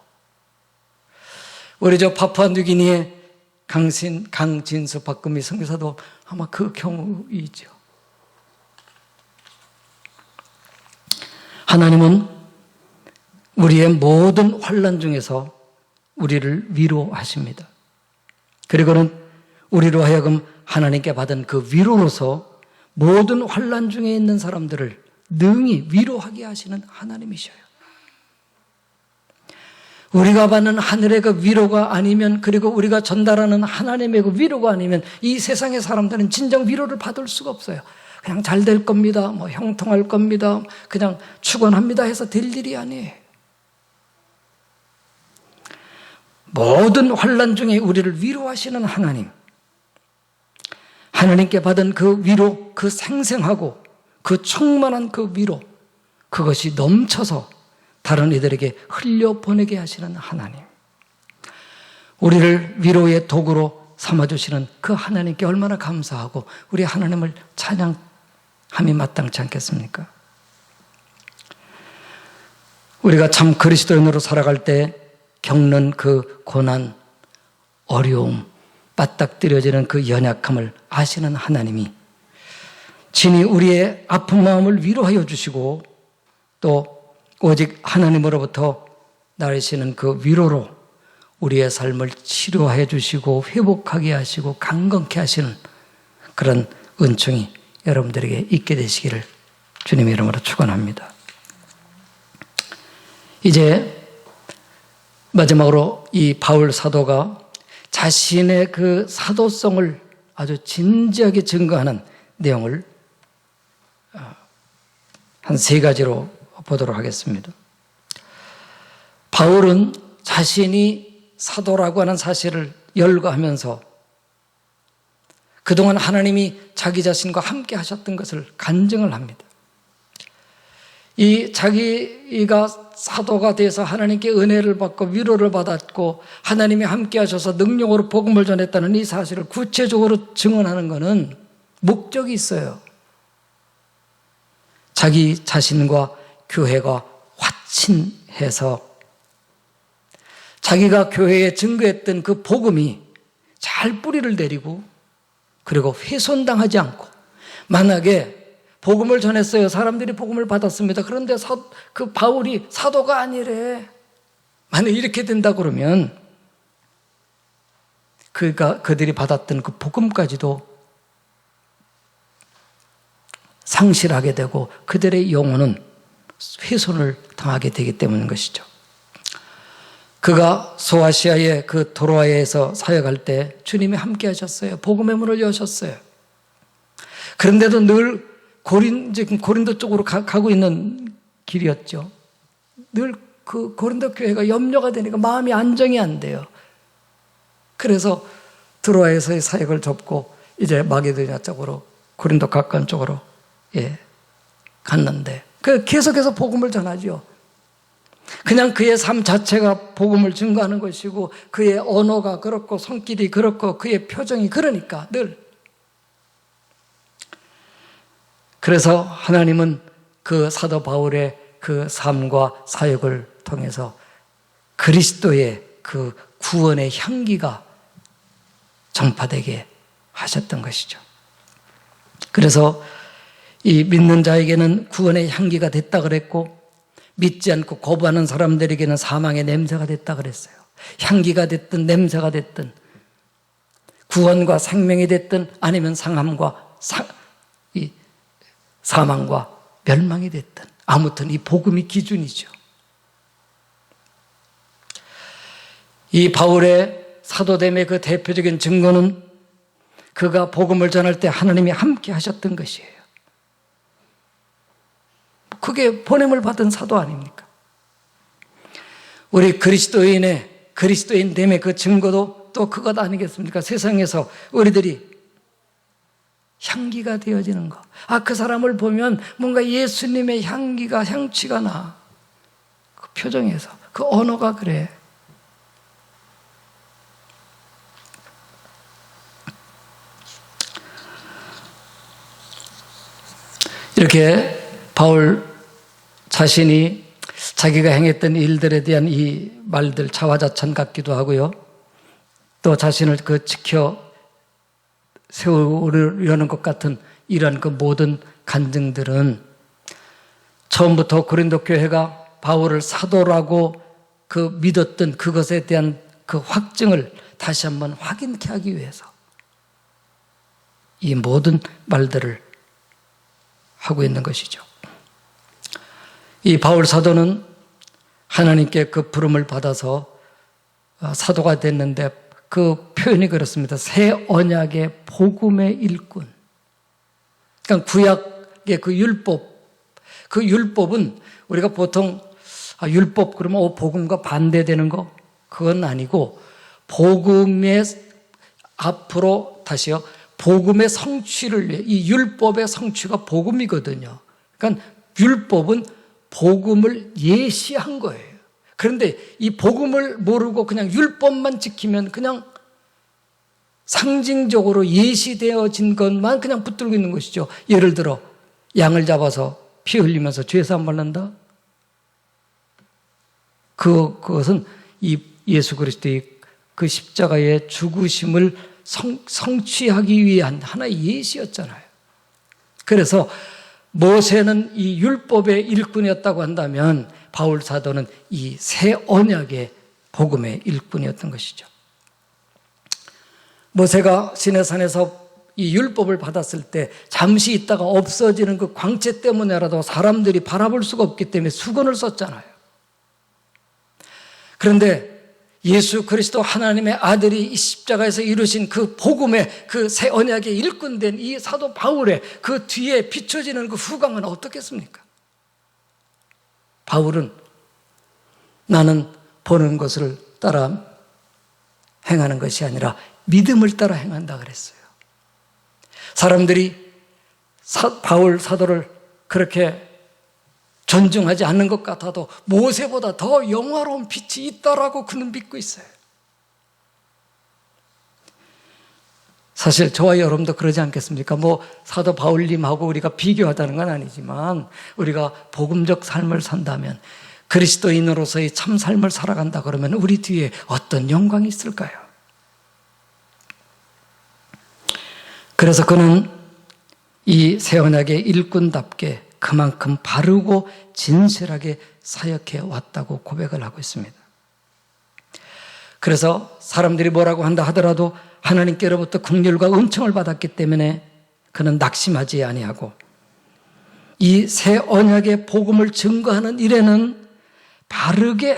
우리 저 파푸아뉴기니의 강진수 박금희 선교사도 아마 그 경우이죠. 하나님은 우리의 모든 환난 중에서 우리를 위로하십니다. 그리고는 우리로 하여금 하나님께 받은 그 위로로서 모든 환난 중에 있는 사람들을 능히 위로하게 하시는 하나님이셔요. 우리가 받는 하늘의 그 위로가 아니면, 그리고 우리가 전달하는 하나님의 그 위로가 아니면 이 세상의 사람들은 진정 위로를 받을 수가 없어요. 그냥 잘 될 겁니다, 뭐 형통할 겁니다, 그냥 축원합니다 해서 될 일이 아니에요. 모든 환난 중에 우리를 위로하시는 하나님, 하나님께 받은 그 위로, 그 생생하고 그 충만한 그 위로, 그것이 넘쳐서 다른 이들에게 흘려보내게 하시는 하나님, 우리를 위로의 도구로 삼아주시는 그 하나님께 얼마나 감사하고 우리 하나님을 찬양함이 마땅치 않겠습니까? 우리가 참 그리스도인으로 살아갈 때 겪는 그 고난, 어려움, 빠딱뜨려지는 그 연약함을 아시는 하나님이 친히 우리의 아픈 마음을 위로하여 주시고 또 오직 하나님으로부터 나르시는 그 위로로 우리의 삶을 치료해 주시고 회복하게 하시고 강건케 하시는 그런 은총이 여러분들에게 있게 되시기를 주님의 이름으로 축원합니다. 이제 마지막으로 이 바울 사도가 자신의 그 사도성을 아주 진지하게 증거하는 내용을 한 3가지로 보도록 하겠습니다. 바울은 자신이 사도라고 하는 사실을 열거하면서 그동안 하나님이 자기 자신과 함께 하셨던 것을 간증을 합니다. 이 자기가 사도가 돼서 하나님께 은혜를 받고 위로를 받았고 하나님이 함께 하셔서 능력으로 복음을 전했다는 이 사실을 구체적으로 증언하는 것은 목적이 있어요. 자기 자신과 교회가 화친해서 자기가 교회에 증거했던 그 복음이 잘 뿌리를 내리고 그리고 훼손당하지 않고, 만약에 복음을 전했어요. 사람들이 복음을 받았습니다. 그런데 그 바울이 사도가 아니래. 만약 이렇게 된다 그러면 그들이 받았던 그 복음까지도 상실하게 되고 그들의 영혼은 훼손을 당하게 되기 때문인 것이죠. 그가 소아시아의 그 도로아에서 사역할 때 주님이 함께 하셨어요. 복음의 문을 여셨어요. 그런데도 늘 지금 고린도 쪽으로 가고 있는 길이었죠. 늘 그 고린도 교회가 염려가 되니까 마음이 안정이 안 돼요. 그래서 드로아에서의 사역을 접고 이제 마게도니아 쪽으로, 고린도 가까운 쪽으로 갔는데 계속해서 복음을 전하죠. 그냥 그의 삶 자체가 복음을 증거하는 것이고 그의 언어가 그렇고 손길이 그렇고 그의 표정이 그러니까 늘. 그래서 하나님은 그 사도 바울의 그 삶과 사역을 통해서 그리스도의 그 구원의 향기가 전파되게 하셨던 것이죠. 그래서 이 믿는 자에게는 구원의 향기가 됐다 그랬고, 믿지 않고 거부하는 사람들에게는 사망의 냄새가 됐다 그랬어요. 향기가 됐든 냄새가 됐든, 구원과 생명이 됐든 아니면 사망과 멸망이 됐든, 아무튼 이 복음이 기준이죠. 이 바울의 사도됨의 그 대표적인 증거는 그가 복음을 전할 때 하나님이 함께 하셨던 것이에요. 그게 보냄을 받은 사도 아닙니까? 우리 그리스도인됨의 그 증거도 또 그것 아니겠습니까? 세상에서 우리들이 향기가 되어지는 것. 그 사람을 보면 뭔가 예수님의 향취가 나. 그 표정에서, 그 언어가 그래. 이렇게 바울 자신이 자기가 행했던 일들에 대한 이 말들 자화자찬 같기도 하고요. 또 자신을 지켜 세우려는 것 같은 이런 그 모든 간증들은 처음부터 고린도 교회가 바울을 사도라고 그 믿었던 그것에 대한 그 확증을 다시 한번 확인케 하기 위해서 이 모든 말들을 하고 있는 것이죠. 이 바울 사도는 하나님께 그 부름을 받아서 사도가 됐는데 그 표현이 그렇습니다. 새 언약의 복음의 일꾼. 그러니까 구약의 그 율법은 우리가 보통 율법 그러면 복음과 반대되는 거 그건 아니고 복음의 앞으로 다시요. 복음의 성취를 위해 이 율법의 성취가 복음이거든요. 그러니까 율법은 복음을 예시한 거예요. 그런데 이 복음을 모르고 그냥 율법만 지키면 그냥 상징적으로 예시되어진 것만 그냥 붙들고 있는 것이죠. 예를 들어 양을 잡아서 피 흘리면서 죄사함 받는다. 그것은 이 예수 그리스도의 그 십자가의 죽으심을 성취하기 위한 하나의 예시였잖아요. 그래서 모세는 이 율법의 일꾼이었다고 한다면 바울 사도는 이 새 언약의 복음의 일꾼이었던 것이죠. 모세가 시내산에서 이 율법을 받았을 때 잠시 있다가 없어지는 그 광채 때문에라도 사람들이 바라볼 수가 없기 때문에 수건을 썼잖아요. 그런데 예수 그리스도 하나님의 아들이 이 십자가에서 이루신 그 복음의 그 새 언약의 일꾼된 이 사도 바울의 그 뒤에 비춰지는 그 후광은 어떻겠습니까? 바울은 나는 보는 것을 따라 행하는 것이 아니라 믿음을 따라 행한다 그랬어요. 사람들이 바울 사도를 그렇게 존중하지 않는 것 같아도 모세보다 더 영화로운 빛이 있다라고 그는 믿고 있어요. 사실 저와 여러분도 그러지 않겠습니까? 사도 바울님하고 우리가 비교하자는 건 아니지만 우리가 복음적 삶을 산다면 그리스도인으로서의 참 삶을 살아간다 그러면 우리 뒤에 어떤 영광이 있을까요? 그래서 그는 이 새 언약의 일꾼답게 그만큼 바르고 진실하게 사역해 왔다고 고백을 하고 있습니다. 그래서 사람들이 뭐라고 한다 하더라도 하나님께로부터 긍휼과 은총을 받았기 때문에 그는 낙심하지 아니하고 이 새 언약의 복음을 증거하는 일에는 바르게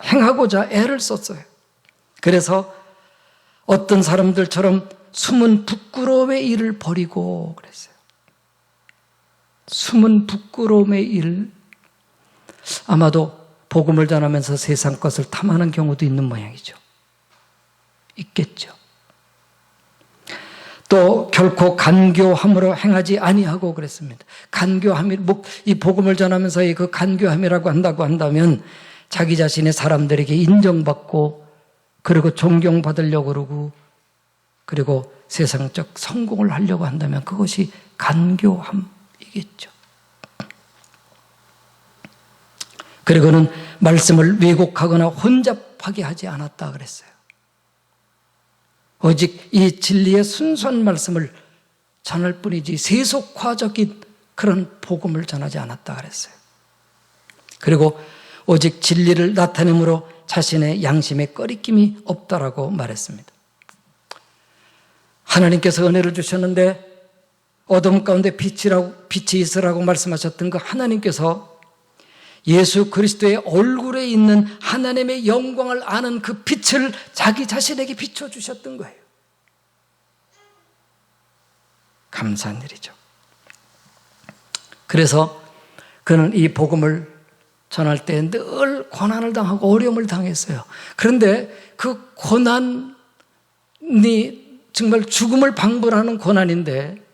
행하고자 애를 썼어요. 그래서 어떤 사람들처럼 숨은 부끄러움의 일을 버리고 그랬어요. 숨은 부끄러움의 일. 아마도 복음을 전하면서 세상 것을 탐하는 경우도 있는 모양이죠. 있겠죠. 또 결코 간교함으로 행하지 아니하고 그랬습니다. 간교함이, 이 복음을 전하면서의 그 간교함이라고 한다고 한다면 자기 자신의 사람들에게 인정받고 그리고 존경받으려고 그러고 그리고 세상적 성공을 하려고 한다면 그것이 간교함이겠죠. 그리고는 말씀을 왜곡하거나 혼잡하게 하지 않았다 그랬어요. 오직 이 진리의 순수한 말씀을 전할 뿐이지 세속화적인 그런 복음을 전하지 않았다 그랬어요. 그리고 오직 진리를 나타내므로 자신의 양심에 꺼리낌이 없다라고 말했습니다. 하나님께서 은혜를 주셨는데 어둠 가운데 빛이 있으라고 말씀하셨던 그 하나님께서 예수 그리스도의 얼굴에 있는 하나님의 영광을 아는 그 빛을 자기 자신에게 비춰주셨던 거예요. 감사한 일이죠. 그래서 그는 이 복음을 전할 때 늘 고난을 당하고 어려움을 당했어요. 그런데 그 고난이 정말 죽음을 방불하는 고난인데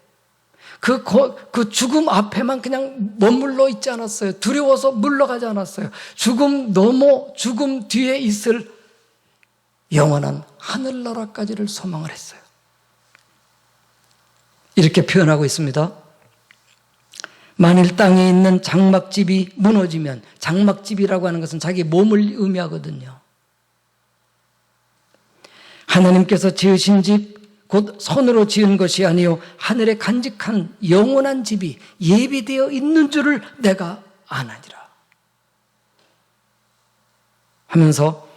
그 죽음 앞에만 그냥 머물러 있지 않았어요. 두려워서 물러가지 않았어요. 죽음 뒤에 있을 영원한 하늘나라까지를 소망을 했어요. 이렇게 표현하고 있습니다. 만일 땅에 있는 장막집이 무너지면, 장막집이라고 하는 것은 자기 몸을 의미하거든요. 하나님께서 지으신 집, 곧 손으로 지은 것이 아니요 하늘에 간직한 영원한 집이 예비되어 있는 줄을 내가 아나니라 하면서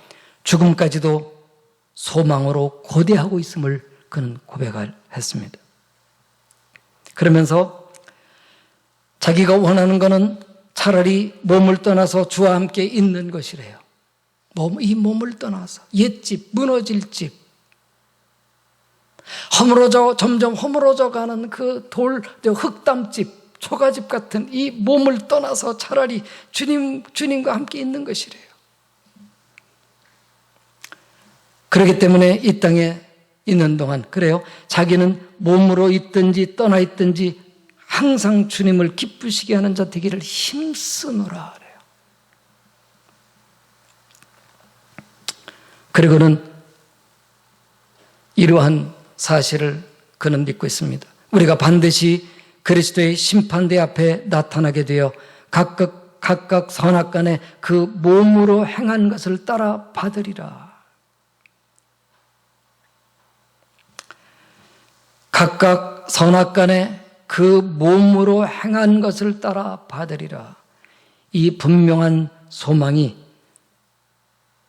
죽음까지도 소망으로 고대하고 있음을 그는 고백을 했습니다. 그러면서 자기가 원하는 것은 차라리 몸을 떠나서 주와 함께 있는 것이래요. 이 몸을 떠나서 옛집, 무너질 집, 점점 허물어져 가는 그 흙담집, 초가집 같은 이 몸을 떠나서 차라리 주님과 함께 있는 것이래요. 그렇기 때문에 이 땅에 있는 동안, 그래요, 자기는 몸으로 있든지 떠나 있든지 항상 주님을 기쁘시게 하는 자 되기를 힘쓰노라 그래요. 그리고는 이러한 사실을 그는 믿고 있습니다. 우리가 반드시 그리스도의 심판대 앞에 나타나게 되어 각각 선악간에 그 몸으로 행한 것을 따라 받으리라. 각각 선악간에 그 몸으로 행한 것을 따라 받으리라. 이 분명한 소망이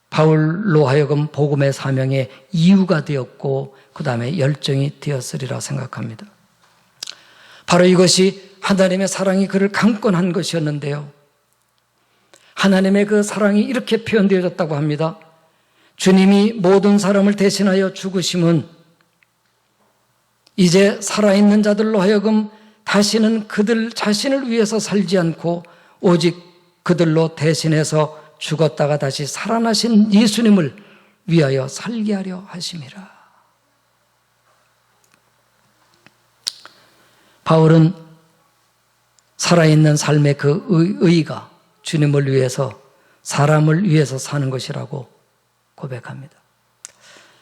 바울로 하여금 복음의 사명의 이유가 되었고 그 다음에 열정이 되었으리라 생각합니다. 바로 이것이 하나님의 사랑이 그를 강권한 것이었는데요. 하나님의 그 사랑이 이렇게 표현되어졌다고 합니다. 주님이 모든 사람을 대신하여 죽으심은 이제 살아있는 자들로 하여금 다시는 그들 자신을 위해서 살지 않고 오직 그들로 대신해서 죽었다가 다시 살아나신 예수님을 위하여 살게 하려 하심이라. 바울은 살아있는 삶의 그 의의가 주님을 위해서, 사람을 위해서 사는 것이라고 고백합니다.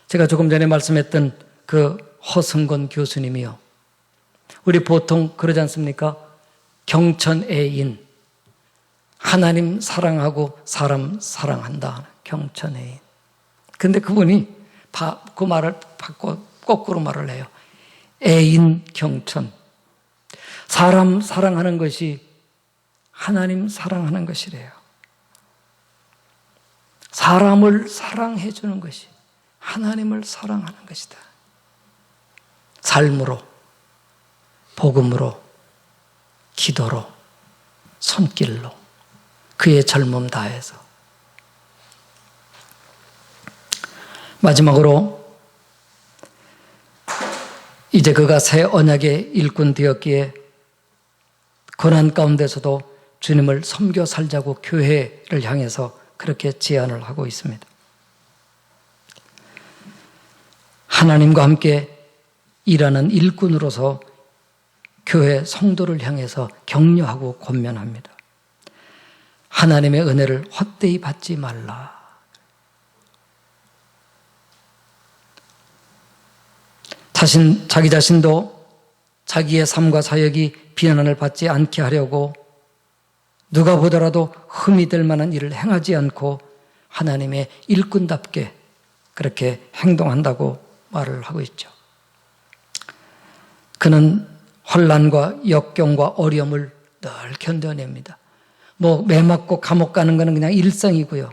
제가 조금 전에 말씀했던 그 허승건 교수님이요, 우리 보통 그러지 않습니까? 경천애인, 하나님 사랑하고 사람 사랑한다, 경천애인. 근데 그분이 그 말을 거꾸로 말을 해요. 애인 경천. 사람 사랑하는 것이 하나님 사랑하는 것이래요. 사람을 사랑해 주는 것이 하나님을 사랑하는 것이다. 삶으로, 복음으로, 기도로, 손길로, 그의 젊음 다해서. 마지막으로 이제 그가 새 언약의 일꾼 되었기에 고난 가운데서도 주님을 섬겨 살자고 교회를 향해서 그렇게 제안을 하고 있습니다. 하나님과 함께 일하는 일꾼으로서 교회 성도를 향해서 격려하고 권면합니다. 하나님의 은혜를 헛되이 받지 말라. 자기 자신도 자기의 삶과 사역이 비난을 받지 않게 하려고 누가 보더라도 흠이 될 만한 일을 행하지 않고 하나님의 일꾼답게 그렇게 행동한다고 말을 하고 있죠. 그는 혼란과 역경과 어려움을 늘 견뎌냅니다. 매 맞고 감옥 가는 것은 그냥 일상이고요.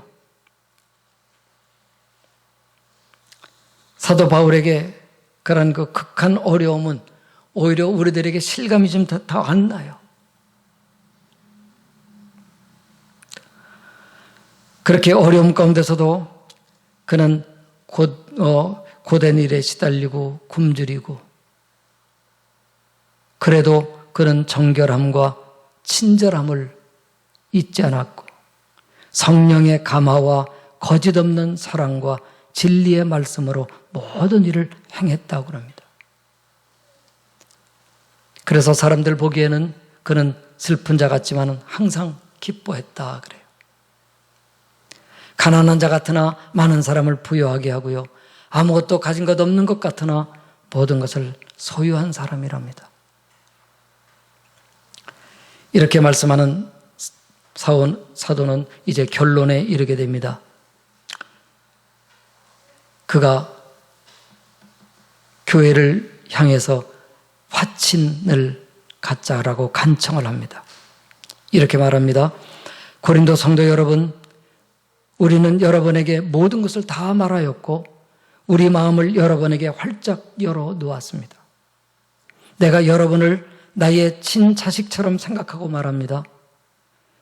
사도 바울에게 그런 그 극한 어려움은 오히려 우리들에게 실감이 좀 더 안 나요. 그렇게 어려움 가운데서도 그는 고된 일에 시달리고 굶주리고, 그래도 그는 정결함과 친절함을 잊지 않았고 성령의 감화와 거짓없는 사랑과 진리의 말씀으로 모든 일을 행했다고 합니다. 그래서 사람들 보기에는 그는 슬픈 자 같지만 항상 기뻐했다 그래요. 가난한 자 같으나 많은 사람을 부유하게 하고요. 아무것도 가진 것 없는 것 같으나 모든 것을 소유한 사람이랍니다. 이렇게 말씀하는 사도는 이제 결론에 이르게 됩니다. 그가 교회를 향해서 화친을 갖자라고 간청을 합니다. 이렇게 말합니다. 고린도 성도 여러분, 우리는 여러분에게 모든 것을 다 말하였고 우리 마음을 여러분에게 활짝 열어 놓았습니다. 내가 여러분을 나의 친자식처럼 생각하고 말합니다.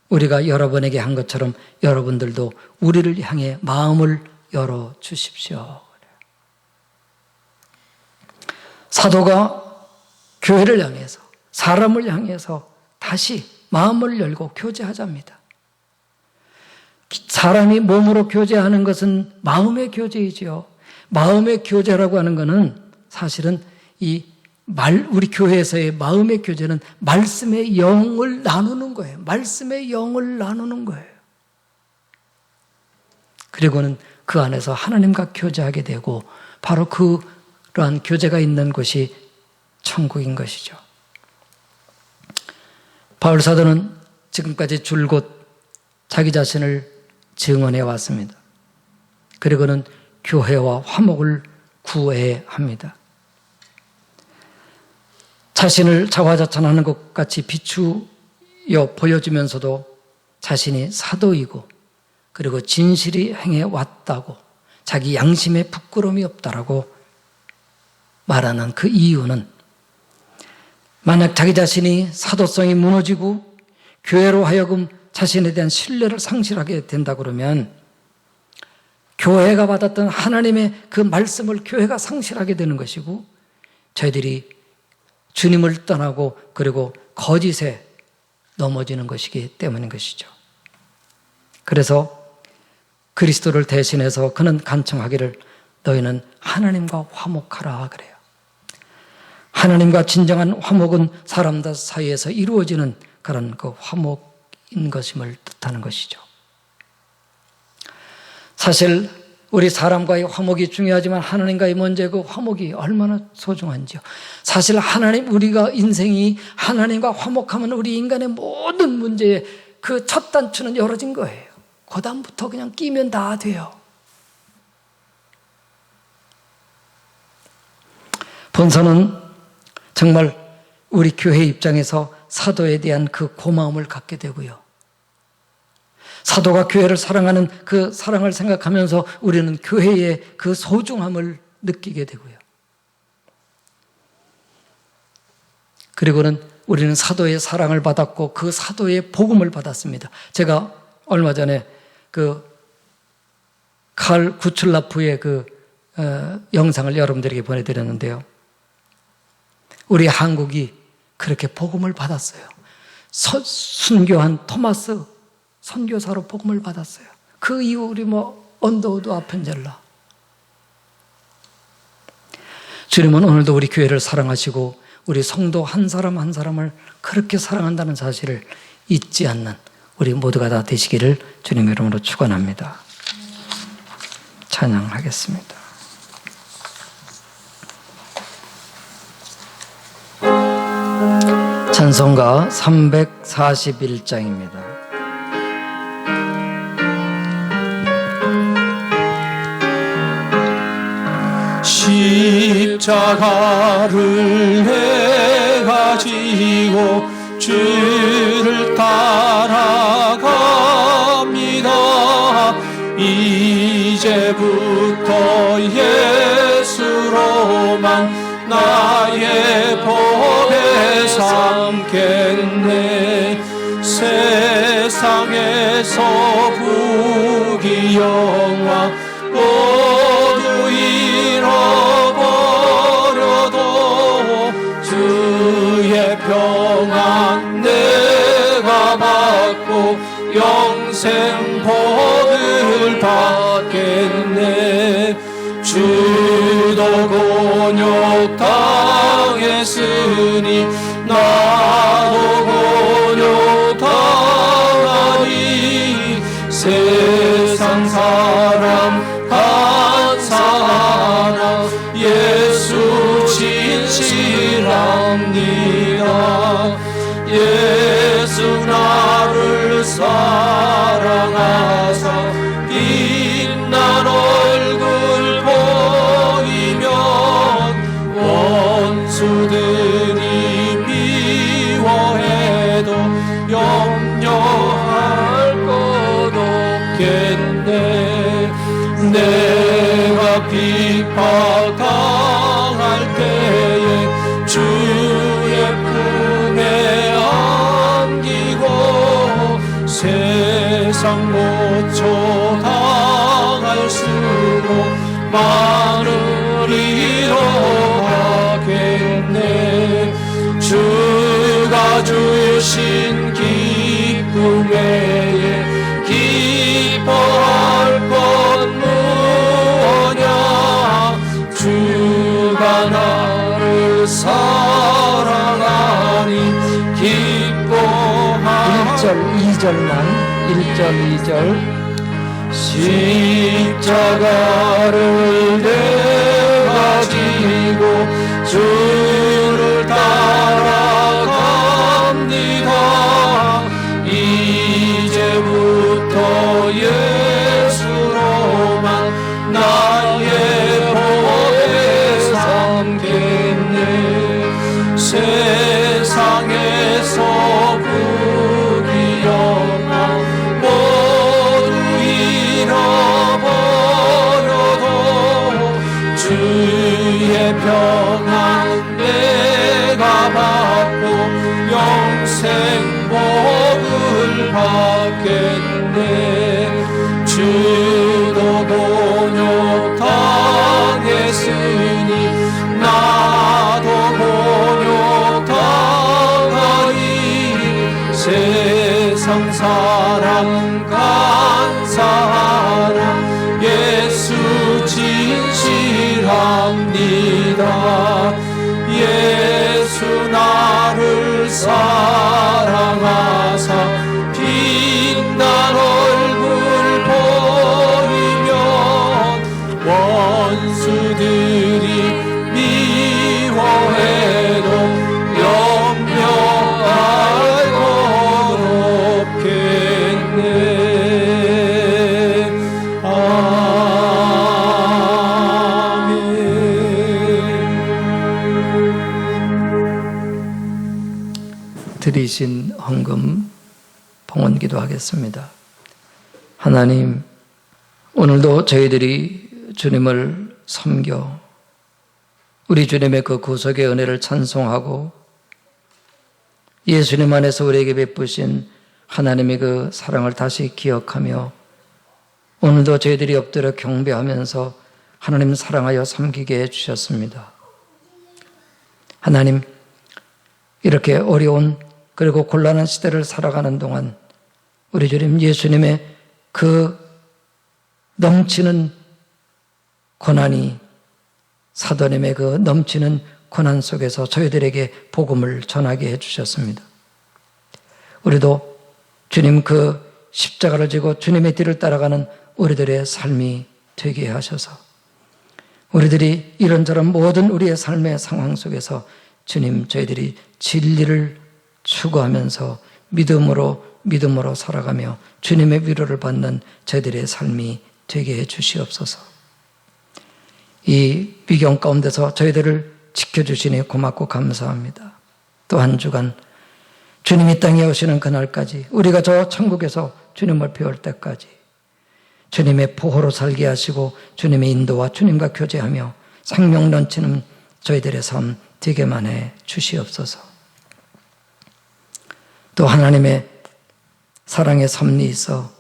우리가 여러분에게 한 것처럼 여러분들도 우리를 향해 마음을 열어 주십시오. 사도가 교회를 향해서, 사람을 향해서 다시 마음을 열고 교제하자입니다. 사람이 몸으로 교제하는 것은 마음의 교제이지요. 마음의 교제라고 하는 것은 사실은 우리 교회에서의 마음의 교제는 말씀의 영을 나누는 거예요. 말씀의 영을 나누는 거예요. 그리고는 그 안에서 하나님과 교제하게 되고 바로 그러한 교제가 있는 곳이 천국인 것이죠. 바울 사도는 지금까지 줄곧 자기 자신을 증언해 왔습니다. 그리고는 교회와 화목을 구해야 합니다. 자신을 자화자찬하는 것 같이 비추어 보여주면서도 자신이 사도이고 그리고 진실이 행해 왔다고, 자기 양심에 부끄러움이 없다라고 말하는 그 이유는, 만약 자기 자신이 사도성이 무너지고 교회로 하여금 자신에 대한 신뢰를 상실하게 된다 그러면 교회가 받았던 하나님의 그 말씀을 교회가 상실하게 되는 것이고, 저희들이 주님을 떠나고 그리고 거짓에 넘어지는 것이기 때문인 것이죠. 그래서 그리스도를 대신해서 그는 간청하기를 너희는 하나님과 화목하라 그래요. 하나님과 진정한 화목은 사람들 사이에서 이루어지는 그런 그 화목인 것임을 뜻하는 것이죠. 사실 우리 사람과의 화목이 중요하지만 하나님과의 먼저 그 화목이 얼마나 소중한지요. 사실 우리가 인생이 하나님과 화목하면 우리 인간의 모든 문제의 그 첫 단추는 열어진 거예요. 그 다음부터 그냥 끼면 다 돼요. 본서는 정말 우리 교회 입장에서 사도에 대한 그 고마움을 갖게 되고요. 사도가 교회를 사랑하는 그 사랑을 생각하면서 우리는 교회의 그 소중함을 느끼게 되고요. 그리고는 우리는 사도의 사랑을 받았고 그 사도의 복음을 받았습니다. 제가 얼마 전에 그 칼 구출라프의 그 영상을 여러분들에게 보내드렸는데요. 우리 한국이 그렇게 복음을 받았어요. 순교한 토마스 선교사로 복음을 받았어요. 그 이후 우리 언더우드 아펜젤라. 주님은 오늘도 우리 교회를 사랑하시고 우리 성도 한 사람 한 사람을 그렇게 사랑한다는 사실을 잊지 않는 우리 모두가 다 되시기를 주님 이름으로 축원합니다. 찬양하겠습니다. 찬송가 341장입니다. 십자가를 내가 지고 주를 따라갑니다. 이제부터 예수로만 나의 법에 삼겠네. 세상에서 부귀영화 모두 잃어버려도 주의 평안 내가 받고 영생 복을 받겠네. 주도 곤욕 당했으니 나도 곤욕 당하리. 세상 사람 간사하나 예수 진실합니다. 예수 나를 사랑하사 빛난 얼굴 보이면 원수들이 미워해도 염려할 것 없겠네. 내가 핍박당할 때에 주의 품에 안기고 세상 모처 당할수록 마늘 잃어가겠네. 주가 주신 기쁨 외에 기뻐할 것 무엇냐. 주가 나를 사랑하니 기뻐하리. 1절 2절만 1절 2절 십자가를 내가 지고 주를 따라갑니다. 이제부터 예수로만 나의 법에 삼겠네. 세상에서 부귀영화 모두 잃어버려도 주의 평안 내가 받고 영생 복을 받겠네. 주도 곤욕 당했으니 나도 곤욕 당하리. 세상 사람 간사하나 예수 진실합니다. 예수 나를 사랑하사 빛난 얼굴 보이면 원수들이 미워해도 염려할 것 없겠네. 드리신 헌금 봉헌기도 하겠습니다. 하나님, 오늘도 저희들이 주님을 섬겨 우리 주님의 그 구속의 은혜를 찬송하고 예수님 안에서 우리에게 베푸신 하나님의 그 사랑을 다시 기억하며 오늘도 저희들이 엎드려 경배하면서 하나님 사랑하여 섬기게 해주셨습니다. 하나님, 이렇게 어려운 그리고 곤란한 시대를 살아가는 동안 우리 주님 예수님의 그 넘치는 고난이 사도님의 그 넘치는 고난 속에서 저희들에게 복음을 전하게 해주셨습니다. 우리도 주님 그 십자가를 지고 주님의 뒤를 따라가는 우리들의 삶이 되게 하셔서 우리들이 이런저런 모든 우리의 삶의 상황 속에서 주님 저희들이 진리를 추구하면서 믿음으로 살아가며 주님의 위로를 받는 저희들의 삶이 되게 해 주시옵소서. 이 위경 가운데서 저희들을 지켜주시니 고맙고 감사합니다. 또 한 주간 주님이 땅에 오시는 그날까지 우리가 저 천국에서 주님을 배울 때까지 주님의 보호로 살게 하시고 주님의 인도와 주님과 교제하며 생명 넘치는 저희들의 삶 되게만 해 주시옵소서. 또 하나님의 사랑의 섭리 있어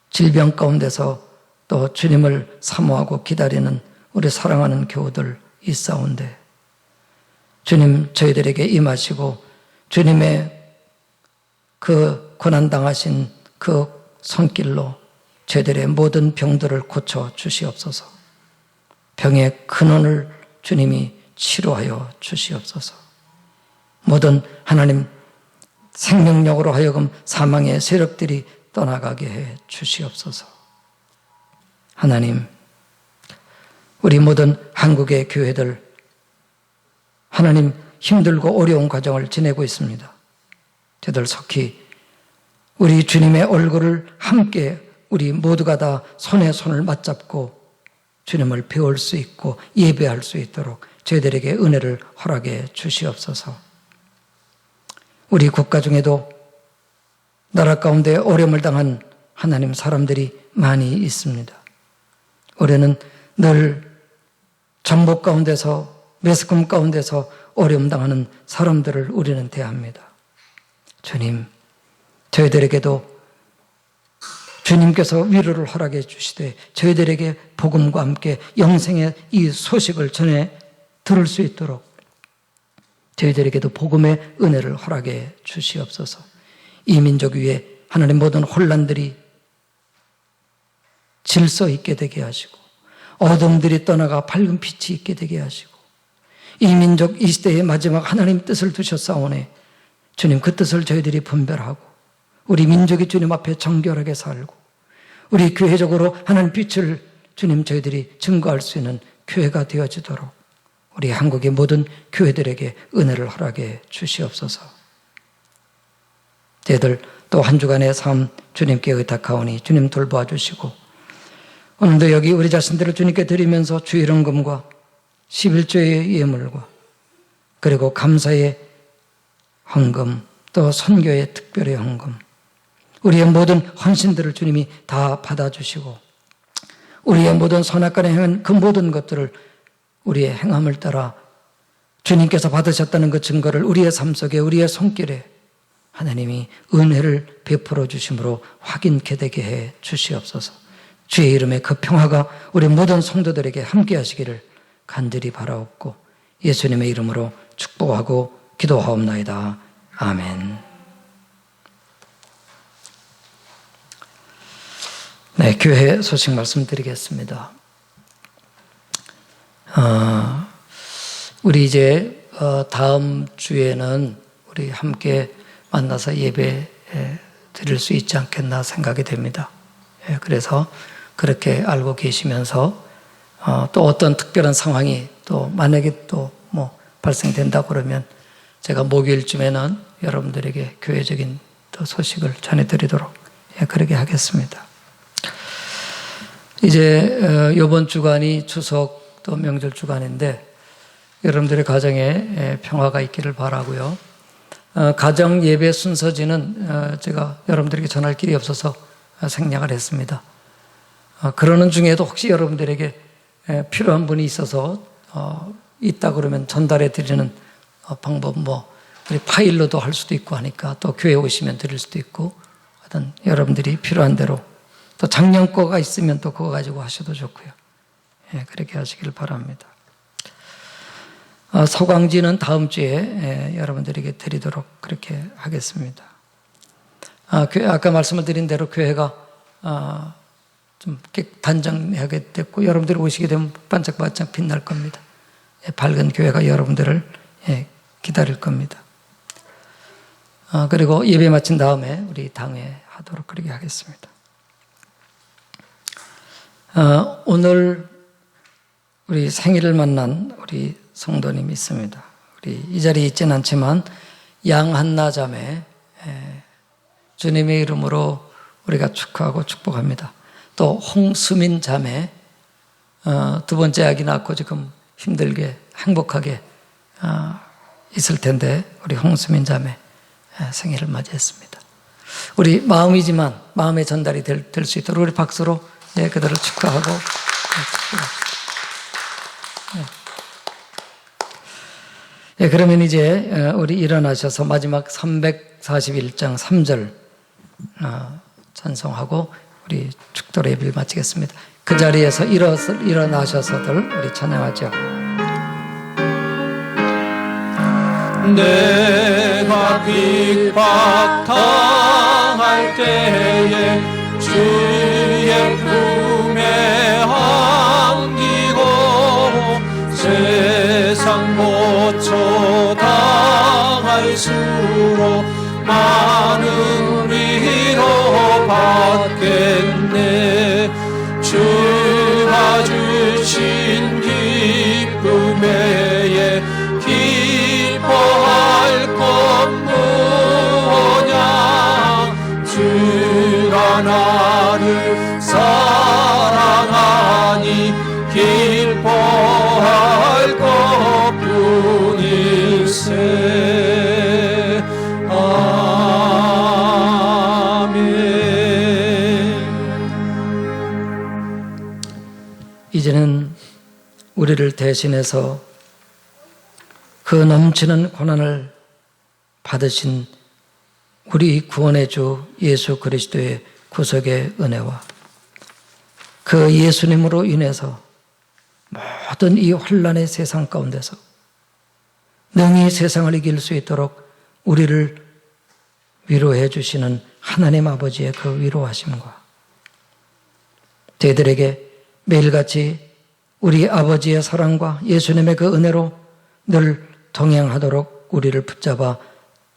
질병 가운데서 또 주님을 사모하고 기다리는 우리 사랑하는 교우들 있사온데 주님 저희들에게 임하시고 주님의 그 고난당하신 그 손길로 저희들의 모든 병들을 고쳐 주시옵소서. 병의 근원을 주님이 치료하여 주시옵소서. 모든 하나님 생명력으로 하여금 사망의 세력들이 떠나가게 해 주시옵소서. 하나님, 우리 모든 한국의 교회들 하나님 힘들고 어려운 과정을 지내고 있습니다. 저들 속히 우리 주님의 얼굴을 함께 우리 모두가 다 손에 손을 맞잡고 주님을 배울 수 있고 예배할 수 있도록 저희들에게 은혜를 허락해 주시옵소서. 우리 국가 중에도 나라 가운데 어려움을 당한 하나님 사람들이 많이 있습니다. 올해는 늘 정복 가운데서 매스컴 가운데서 어려움 당하는 사람들을 우리는 대합니다. 주님, 저희들에게도 주님께서 위로를 허락해 주시되 저희들에게 복음과 함께 영생의 이 소식을 전해 들을 수 있도록 저희들에게도 복음의 은혜를 허락해 주시옵소서. 이 민족 위에 하나님 모든 혼란들이 질서 있게 되게 하시고 어둠들이 떠나가 밝은 빛이 있게 되게 하시고 이 민족 이 시대의 마지막 하나님 뜻을 두셨사오니 주님 그 뜻을 저희들이 분별하고 우리 민족이 주님 앞에 정결하게 살고 우리 교회적으로 하나님 빛을 주님 저희들이 증거할 수 있는 교회가 되어지도록 우리 한국의 모든 교회들에게 은혜를 허락해 주시옵소서. 저희들 또 한 주간의 삶 주님께 의탁하오니 주님 돌보아 주시고 오늘도 여기 우리 자신들을 주님께 드리면서 주의 헌금과 11조의 예물과 그리고 감사의 헌금 또 선교의 특별의 헌금 우리의 모든 헌신들을 주님이 다 받아주시고 우리의 모든 선악간에 행한 그 모든 것들을 우리의 행함을 따라 주님께서 받으셨다는 그 증거를 우리의 삶 속에 우리의 손길에 하나님이 은혜를 베풀어 주심으로 확인케 되게 해 주시옵소서. 주의 이름에 그 평화가 우리 모든 성도들에게 함께 하시기를 간절히 바라옵고 예수님의 이름으로 축복하고 기도하옵나이다. 아멘. 네, 교회 소식 말씀드리겠습니다. 우리 이제 다음 주에는 우리 함께 만나서 예배 드릴 수 있지 않겠나 생각이 됩니다. 그래서 그렇게 알고 계시면서 또 어떤 특별한 상황이 또 만약에 또 뭐 발생된다 그러면 제가 목요일쯤에는 여러분들에게 교회적인 또 소식을 전해드리도록 그렇게 하겠습니다. 이제 이번 주간이 추석 또 명절 주간인데 여러분들의 가정에 평화가 있기를 바라고요. 가정 예배 순서지는 제가 여러분들에게 전할 길이 없어서 생략을 했습니다. 그러는 중에도 혹시 여러분들에게 필요한 분이 있어서 있다 그러면 전달해 드리는 방법 우리 파일로도 할 수도 있고 하니까 또 교회 오시면 드릴 수도 있고 하여튼 여러분들이 필요한 대로 또 작년 거가 있으면 또 그거 가지고 하셔도 좋고요. 예, 그렇게 하시길 바랍니다. 소강지는 다음 주에 여러분들에게 드리도록 그렇게 하겠습니다. 아까 말씀을 드린 대로 교회가 좀 단정하게 됐고 여러분들이 오시게 되면 반짝반짝 빛날 겁니다. 밝은 교회가 여러분들을 기다릴 겁니다. 그리고 예배 마친 다음에 우리 당회하도록 그렇게 하겠습니다. 오늘 우리 생일을 만난 우리 성도님이 있습니다. 우리 이 자리에 있지는 않지만 양한나 자매 주님의 이름으로 우리가 축하하고 축복합니다. 또 홍수민 자매 두 번째 아기 낳고 지금 힘들게 행복하게 있을 텐데 우리 홍수민 자매 생일을 맞이했습니다. 우리 마음이지만 마음의 전달이 될 수 있도록 우리 박수로 그들을 축하하고 축복합시다. 그러면 이제 우리 일어나셔서 마지막 341장 3절 찬송하고 우리 축도의 예배를 마치겠습니다. 그 자리에서 일어나셔서들 우리 찬양하죠. 내가 핍박당할 때에 주의 품에 안기고 세상 모처 당할수록 많은 위로 받겠네. 주가 주신 기쁨 외에 기뻐할 것 뭐냐. 주가 나를 사랑하니 기뻐할 것뿐일세. 아멘. 이제는 우리를 대신해서 그 넘치는 고난을 받으신 우리 구원의 주 예수 그리스도의 구속의 은혜와 그 예수님으로 인해서 모든 이 혼란의 세상 가운데서 능히 세상을 이길 수 있도록 우리를 위로해 주시는 하나님 아버지의 그 위로하심과 저희들에게 매일같이 우리 아버지의 사랑과 예수님의 그 은혜로 늘 동행하도록 우리를 붙잡아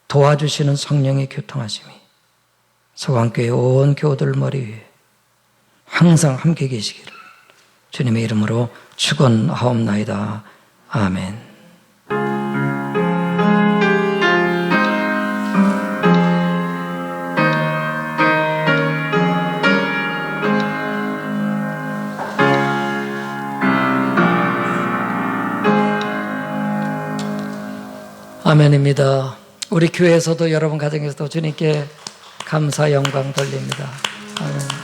도와주시는 성령의 교통하심이 서강교회 온 교우들 머리 위에 항상 함께 계시기를 주님의 이름으로 축원하옵나이다. 아멘. 아멘입니다. 우리 교회에서도 여러분 가정에서도 주님께 감사 영광 돌립니다. 아멘.